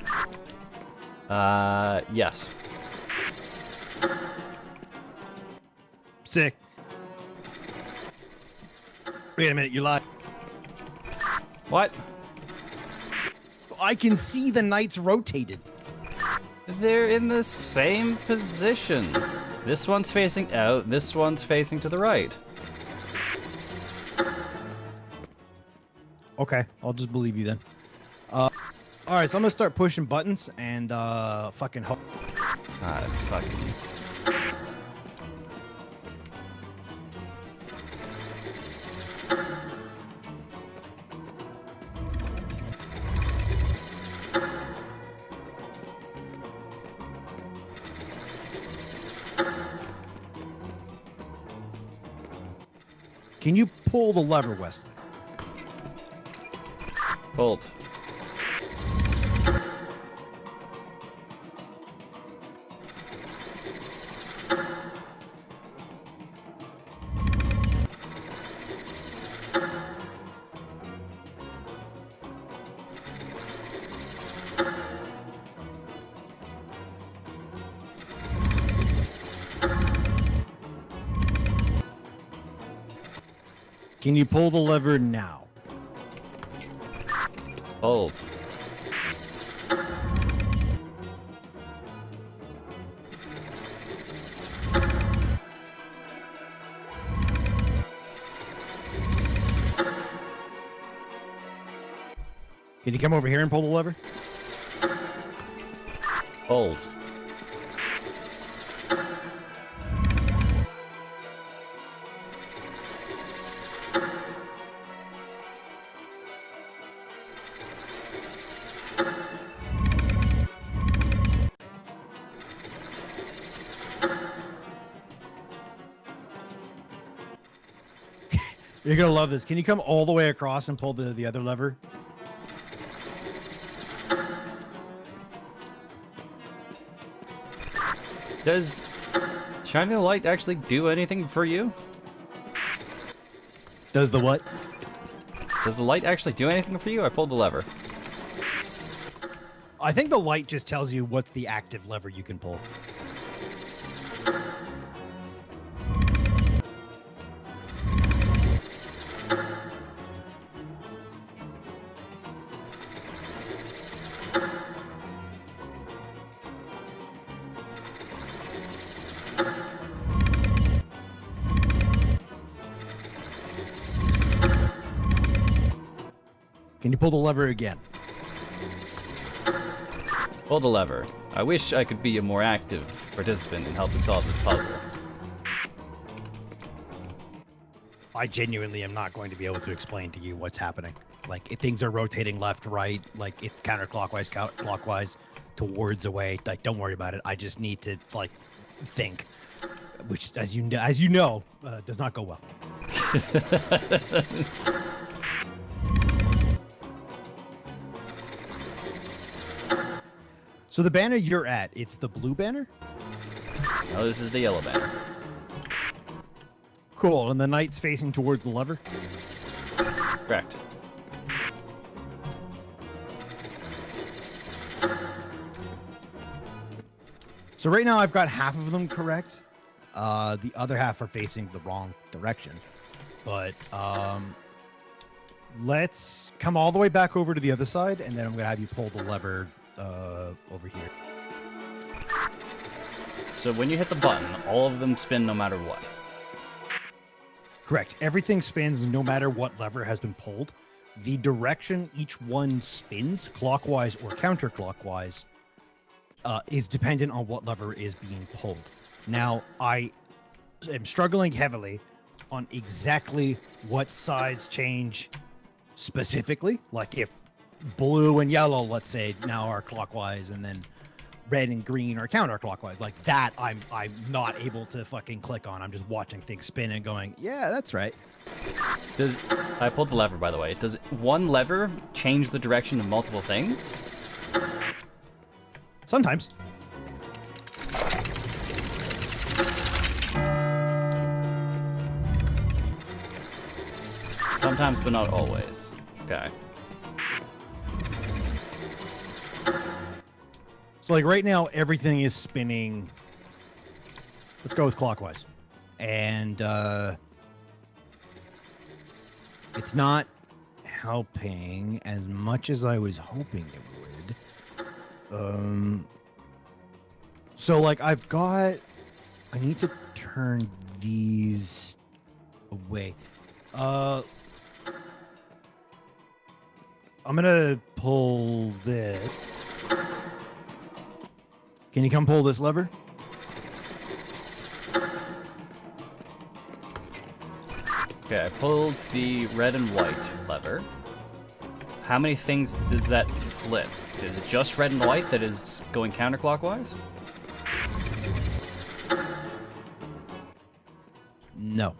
Yes. Sick. Wait a minute, you lied. What? I can see the knights rotated. They're in the same position. This one's facing out, this one's facing to the right. Okay, I'll just believe you then. All right, so I'm gonna start pushing buttons and fucking hope. Ah, fucking. Can you pull the lever, Wesley? Bolt. Can you pull the lever now? Hold. Can you come over here and pull the lever? Hold. You're gonna love this. Can you come all the way across and pull the other lever? Does shining the light actually do anything for you? Does the what? Does the light actually do anything for you? I pulled the lever. I think the light just tells you what's the active lever you can pull. Can you pull the lever again? Pull the lever. I wish I could be a more active participant in helping solve this puzzle. I genuinely am not going to be able to explain to you what's happening. Like, if things are rotating left, right, like it's counterclockwise, clockwise, towards, away. Like, don't worry about it. I just need to like think, which, as you know, does not go well. So the banner you're at, it's the blue banner? Oh, this is the yellow banner. Cool, and the knight's facing towards the lever? Correct. So right now I've got half of them correct. The other half are facing the wrong direction. But let's come all the way back over to the other side, and then I'm going to have you pull the lever over here. So when you hit the button, all of them spin no matter what. Correct. Everything spins no matter what lever has been pulled. The direction each one spins, clockwise or counterclockwise, is dependent on what lever is being pulled. Now, I am struggling heavily on exactly what sides change specifically. Like if blue and yellow, let's say, now are clockwise, and then red and green are counterclockwise. Like that, I'm not able to fucking click on. I'm just watching things spin and going, yeah, that's right. I pulled the lever, by the way. Does one lever change the direction of multiple things? Sometimes. Sometimes, but not always. Okay. So like right now, everything is spinning. Let's go with clockwise. And it's not helping as much as I was hoping it would. So like I need to turn these away. I'm gonna pull this. Can you come pull this lever? Okay, I pulled the red and white lever. How many things does that flip? Is it just red and white that is going counterclockwise? No.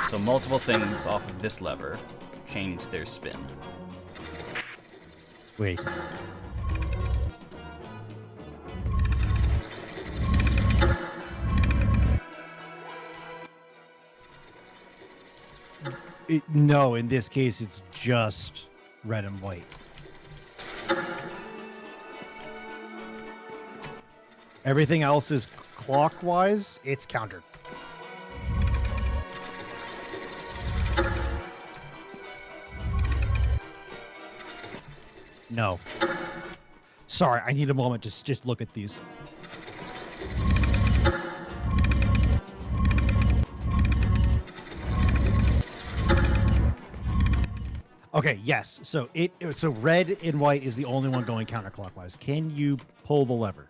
So multiple things off of this lever change their spin. Wait. No, in this case, it's just red and white. Everything else is clockwise. It's counter. No. Sorry, I need a moment to just look at these. Okay, yes. So red and white is the only one going counterclockwise. Can you pull the lever?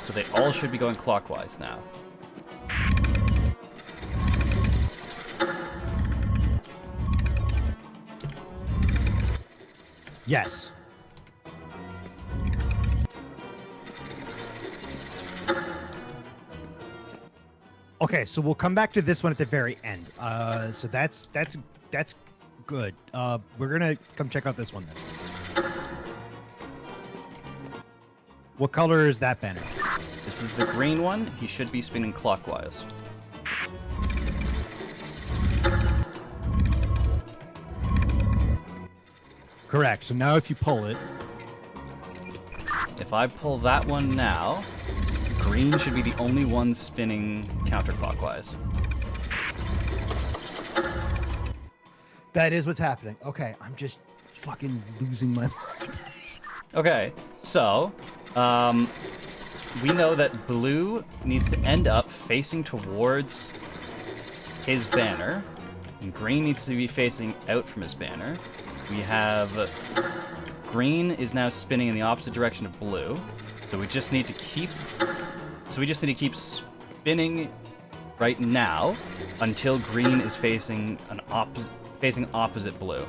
So they all should be going clockwise now. Yes. Okay, so we'll come back to this one at the very end. So that's good. We're gonna come check out this one then. What color is that banner? This is the green one. He should be spinning clockwise. Correct. So now if you pull it, If I pull that one now, green should be the only one spinning counterclockwise. That is what's happening. Okay, I'm just fucking losing my mind. Okay, so we know that blue needs to end up facing towards his banner, and green needs to be facing out from his banner. We have green is now spinning in the opposite direction of blue, so we just need to keep spinning right now until green is facing opposite blue.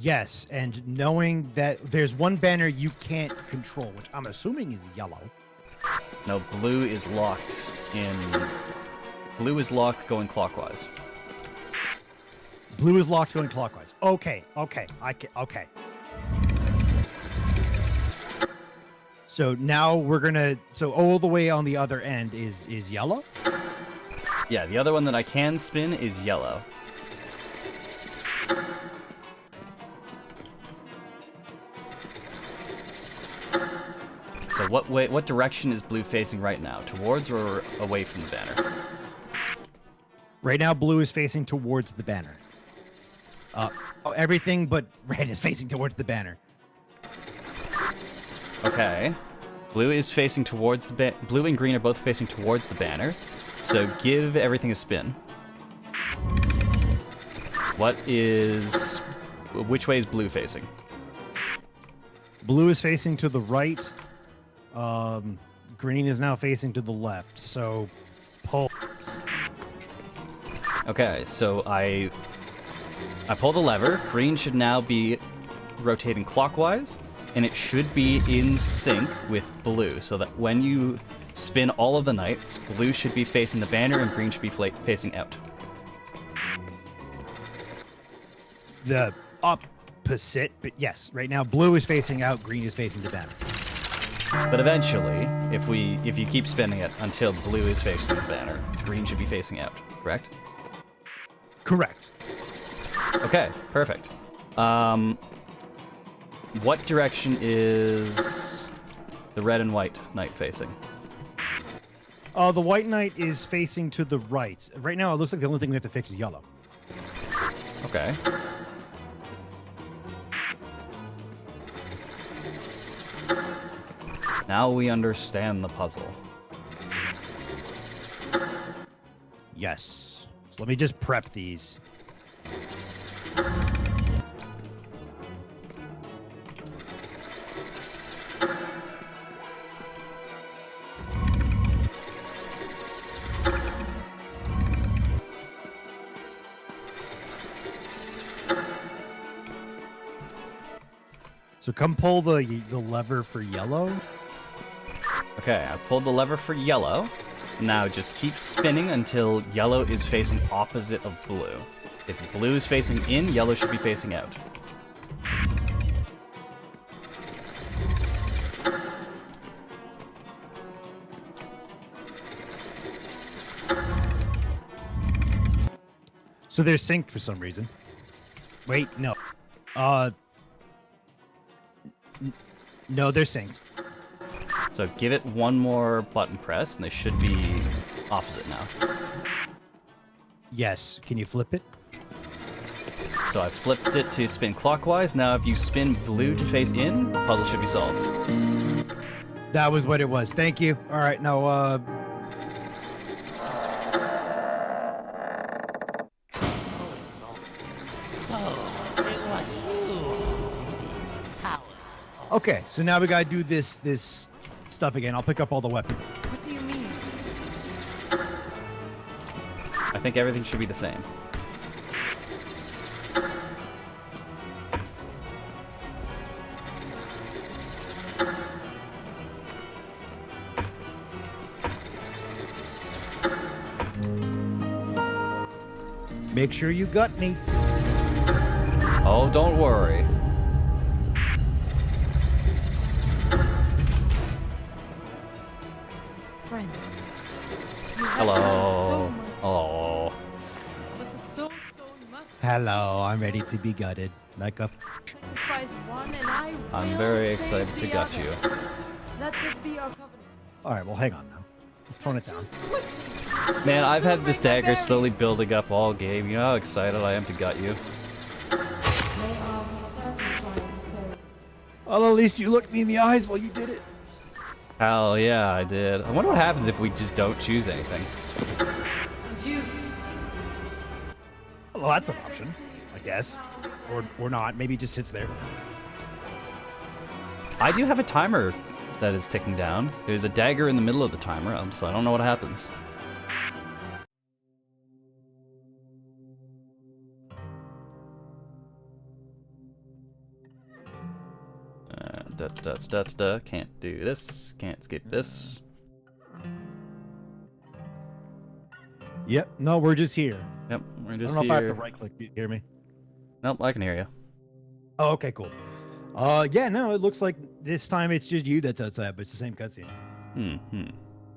yes, and knowing that there's one banner you can't control, which I'm assuming is yellow. No, blue is locked in. Blue is locked going clockwise. Blue is locked going clockwise. Okay. Okay. So now we're gonna. So all the way on the other end is yellow. Yeah, the other one that I can spin is yellow. So what direction is blue facing right now? Towards or away from the banner? Right now, blue is facing towards the banner. Everything but red is facing towards the banner. Okay. Blue is facing towards the blue and green are both facing towards the banner. So give everything a spin. Which way is blue facing? Blue is facing to the right. Green is now facing to the left. So pull. Okay, so I pull the lever. Green should now be rotating clockwise, and it should be in sync with blue, so that when you spin all of the knights, blue should be facing the banner and green should be facing out. The opposite, but yes, right now blue is facing out, green is facing the banner. But eventually, if you keep spinning it until blue is facing the banner, green should be facing out, correct? Correct. Okay, perfect. What direction is the red and white knight facing? The white knight is facing to the right. Right now, it looks like the only thing we have to fix is yellow. Okay. Now we understand the puzzle. Yes. So let me just prep these. So come pull the lever for yellow. Okay, I've pulled the lever for yellow. Now just keep spinning until yellow is facing opposite of blue. If blue is facing in, yellow should be facing out. So they're synced for some reason. Wait, no. No, they're synced. So give it one more button press, and they should be opposite now. Yes. Can you flip it? So I flipped it to spin clockwise. Now if you spin blue to face in, the puzzle should be solved. That was what it was. Thank you. All right, now, okay, so now we gotta do this stuff again. I'll pick up all the weapons. What do you mean? I think everything should be the same. Make sure you got me. Oh, don't worry. Friends. You have Hello. done so much, Hello. but the soul stone must Hello, I'm ready to be gutted. Like a. Sacrifice one and I I'm will very save excited the to gut other. you. Let this be our covenant. All right, well, hang on now. Let's tone it down. Man, I've had this dagger slowly building up all game. You know how excited I am to gut you. May our sacrifice serve. Well, at least you looked me in the eyes while you did it. Hell yeah, I did. I wonder what happens if we just don't choose anything. And you, Well, that's an option, I guess. Or not. Maybe it just sits there. I do have a timer that is ticking down. There's a dagger in the middle of the timer, so I don't know what happens. Can't do this. Can't skip this. Yep. No, we're just here. Yep, we're I just don't know if I have here. to right click. You hear me? Nope, I can hear you. Oh, okay, cool. Yeah, no, it looks like this time it's just you that's outside, but it's the same cutscene.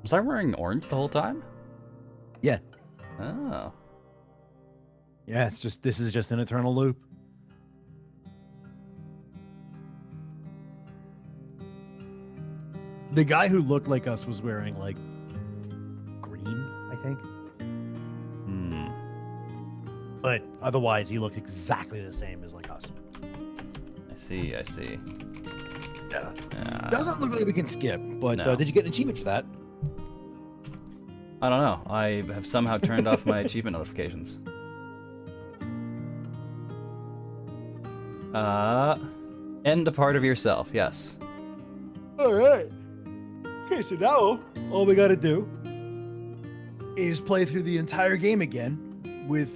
Was I wearing orange the whole time? Yeah. Oh. Yeah, it's just this is just an eternal loop. The guy who looked like us was wearing like green, I think. But otherwise, he looked exactly the same as like us. I see. Yeah. Doesn't look like we can skip, but No. did you get an achievement for that? I don't know. I have somehow turned off my achievement notifications. End a part of yourself, yes. All right. Okay, so now all we got to do is play through the entire game again with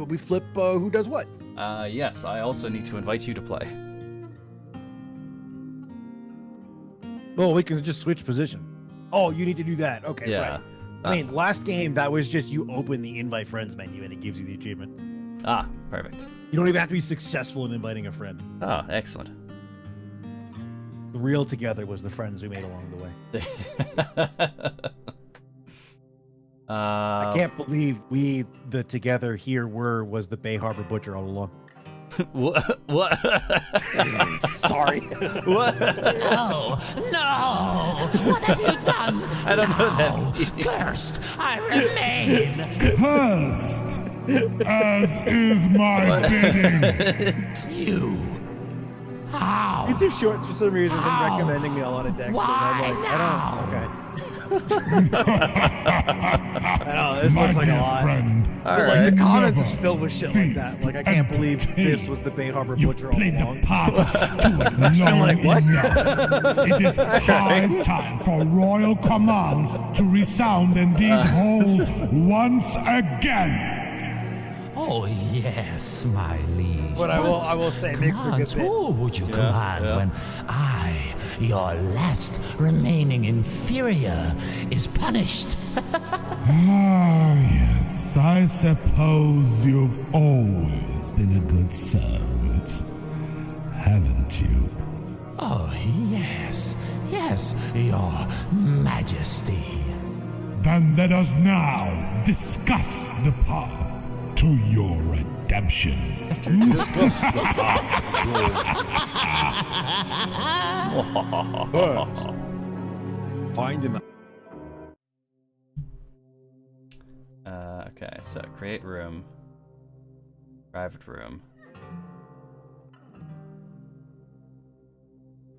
we flip who does what. Yes, I also need to invite you to play. Oh, we can just switch position. Oh, you need to do that. Okay, Yeah. right. I mean, last game that was just you open the invite friends menu and it gives you the achievement. Ah, perfect. You don't even have to be successful in inviting a friend. Oh, excellent. The real together was the friends we made along the way. I can't believe the together here was the Bay Harbor Butcher all along. What? Sorry. What? Oh, no! What have you done? I don't know No, that. cursed I remain! Cursed, as is my bidding. You! How? YouTube Shorts for some reason have been How? recommending me a lot of decks. Why and I'm like, now? I don't. I know this My looks like a dear lot. friend, But, like Alright. the comments is Never filled with shit like that. cease Like I to can't believe entertain. this was the Bay Harbor You've Butcher all played along. the part of Stuart long like, what? enough. It is high time for royal commands to resound in these halls once again. Oh, yes, my liege. But I will say, it makes for a good commands, bit. who would you command yeah. when I, your last remaining inferior, is punished? Ah, yes, I suppose you've always been a good servant, haven't you? Oh, yes, your majesty. Then let us now discuss the path to your redemption. Finding the Okay, so create room. Private room.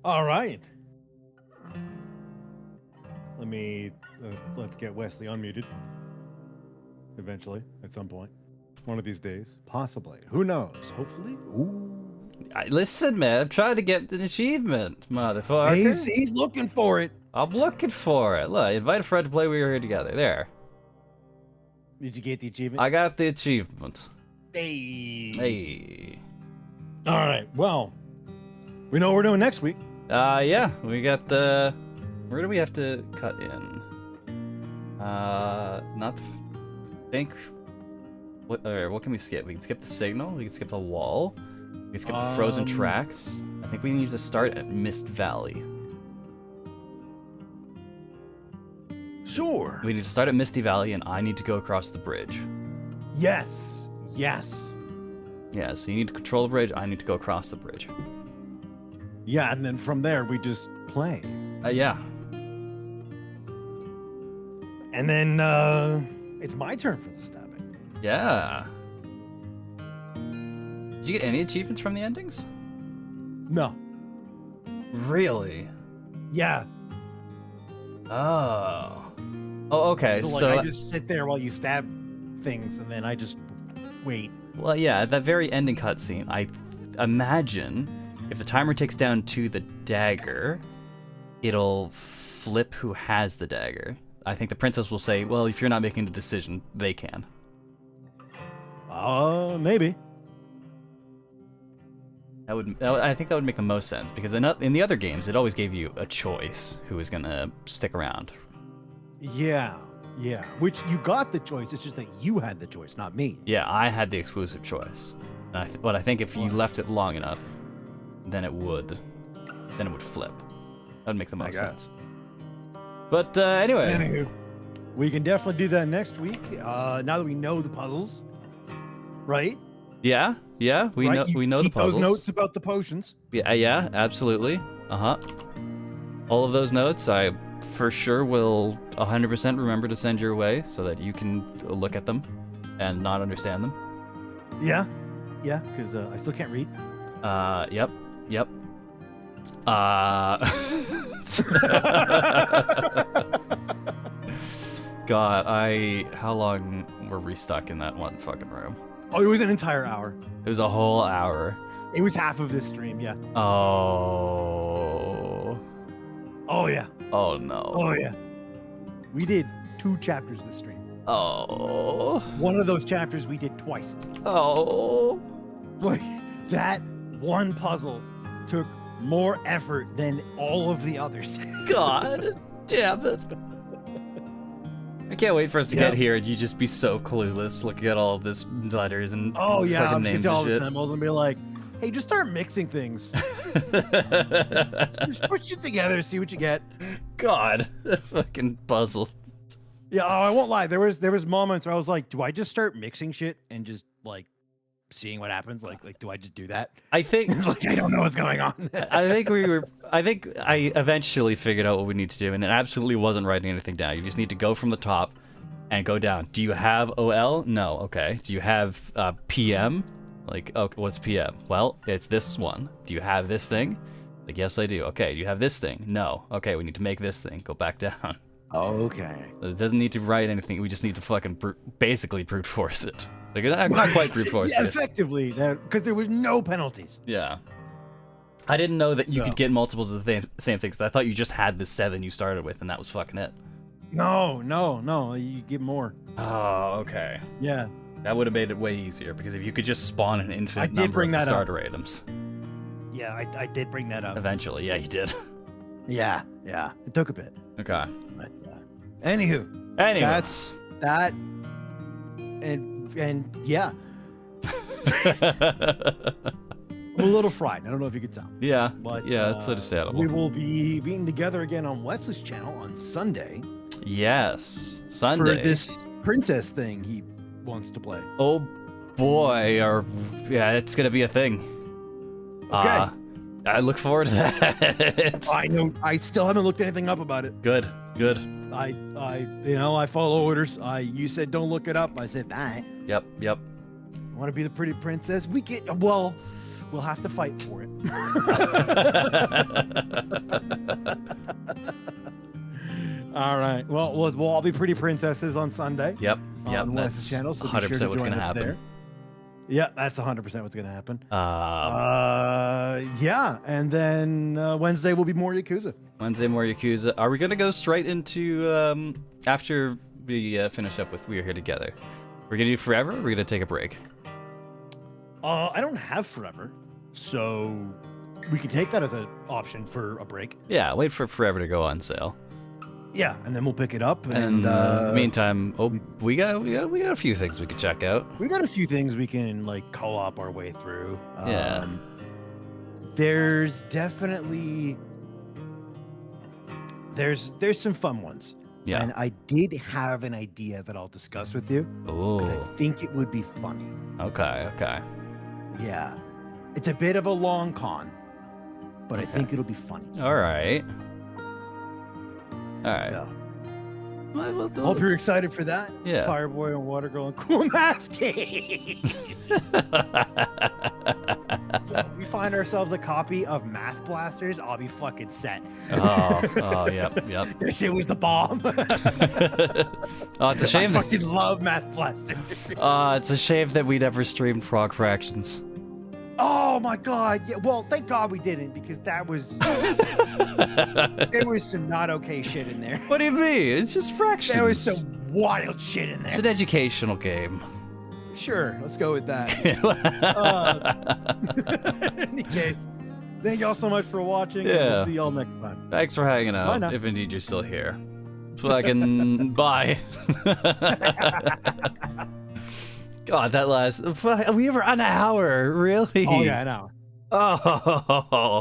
All right. Let's get Wesley unmuted. Eventually, at some point. One of these days. Possibly. Who knows? Hopefully. Ooh. Listen, man, I'm trying to get an achievement, motherfucker. He's looking for it. I'm looking for it. Look, invite a friend to play. We were here together. There. Did you get the achievement? I got the achievement. Hey. Hey. All right. Well, we know what we're doing next week. Yeah, we got the. Where do we have to cut in? Not. Think. What can we skip? We can skip the signal. We can skip the wall. We can skip the frozen tracks. I think we need to start at Mist Valley. Sure. We need to start at Misty Valley, and I need to go across the bridge. Yes. Yes. Yeah, so you need to control the bridge. I need to go across the bridge. Yeah, and then from there we just play. Yeah. And then it's my turn for the stabbing. Yeah. Did you get any achievements from the endings? No. Really? Yeah. Oh. Oh, okay. So I just sit there while you stab things, and then I just wait. Well, yeah, at that very ending cutscene, I imagine if the timer takes down to the dagger, it'll flip who has the dagger. I think the princess will say, well, if you're not making the decision, they can. Maybe. I think that would make the most sense, because in the other games, it always gave you a choice who was going to stick around. Yeah. Yeah. Which you got the choice. It's just that you had the choice, not me. Yeah, I had the exclusive choice. But I think if you left it long enough, then it would flip. That would make the most sense. But anyway. Anywho, we can definitely do that next week. Now that we know the puzzles, right? Yeah, we Right? know You we know the keep puzzles. those notes about the potions. Yeah, absolutely. All of those notes, I for sure will 100% remember to send your way so that you can look at them and not understand them. Yeah, because I still can't read. Yep. God, how long were we stuck in that one fucking room? Oh, it was an entire hour. It was a whole hour. It was half of this stream. Yeah. Oh. Oh yeah. Oh no. Oh yeah. We did 2 chapters this stream. Oh. One of those chapters we did twice. Oh. Like that one puzzle took more effort than all of the others. God damn it. I can't wait for us to get here and you just be so clueless looking at all this letters and Oh yeah, fucking I'll names see all and the shit. symbols and be like, hey, just start mixing things. Just put shit together, see what you get. God, that fucking puzzle. Yeah, I won't lie. There was moments where I was like, do I just start mixing shit and just like seeing what happens? Like do I just do that? I think It's like I don't know what's going on. I think I eventually figured out what we need to do, and it absolutely wasn't writing anything down. You just need to go from the top and go down. Do you have OL? No. Okay. Do you have PM? Like, okay, what's PM? Well, it's this one. Do you have this thing? Like, yes, I do. Okay. Do you have this thing? No. Okay, we need to make this thing. Go back down. Okay. It doesn't need to write anything. We just need to fucking basically brute force it. Like, not quite brute force Yeah, it. effectively, because there was no penalties. Yeah. I didn't know that you So- could get multiples of the same thing, because I thought you just had the 7 you started with, and that was fucking it. No, you get more. Oh, okay. Yeah. That would have made it way easier, because if you could just spawn an infinite did number bring of that up. starter items. Yeah, I did bring that up. Eventually, yeah, you did. Yeah. It took a bit. Okay. But, anywho, Anyway. that's that. And yeah, I'm a little fried. I don't know if you could tell. yeah, But that's understandable. We will be being together again on Wesley's channel on Sunday Yes, Sunday. for this princess thing he wants to play. Oh boy, it's gonna be a thing. Okay. I look forward to that. I know. I still haven't looked anything up about it. Good. I follow orders. You said don't look it up. I said, all right. Yep. I want to be the pretty princess. We'll have to fight for it. All right. Well, we'll all be pretty princesses on Sunday. Yep. On Wes's That's channel, so be 100% sure to what's join gonna us happen. there. Yeah, that's 100% what's gonna happen. Yeah, and then Wednesday will be more Yakuza. Wednesday, more Yakuza. Are we gonna go straight into after we finish up with We Are Here Together? We're gonna do forever. Or we're gonna take a break. I don't have forever, so we can take that as an option for a break. Yeah, wait for forever to go on sale. Yeah, and then we'll pick it up. And And in the meantime, we got a few things we could check out. we got a few things we can like co-op our way through. Yeah. There's definitely there's some fun ones. Yeah. And I did have an idea that I'll discuss with you. Because I Ooh. think it would be funny. Okay. Okay. Yeah. It's a bit of a long con, but I think it'll be funny. All right. All right. So, Well, we'll do hope it. you're excited for that. Yeah. Fireboy and Water Girl and Cool Master. We find ourselves a copy of Math Blasters. I'll be fucking set. Oh, yep. That shit was the bomb. Oh, it's a shame. I fucking love Math Blasters. It's a shame that we never streamed Frog Fractions. Oh my god. Yeah. Well, thank God we didn't, because that was there was some not okay shit in there. What do you mean? It's just fractions. There was some wild shit in It's there. an educational game. Sure, let's go with that. In any case, thank y'all so much for watching. And Yeah. we'll see y'all next time. Thanks for hanging Bye out, now. if indeed you're still here. Fucking bye. God, that last... We were an hour, really? Oh yeah, I know. Oh.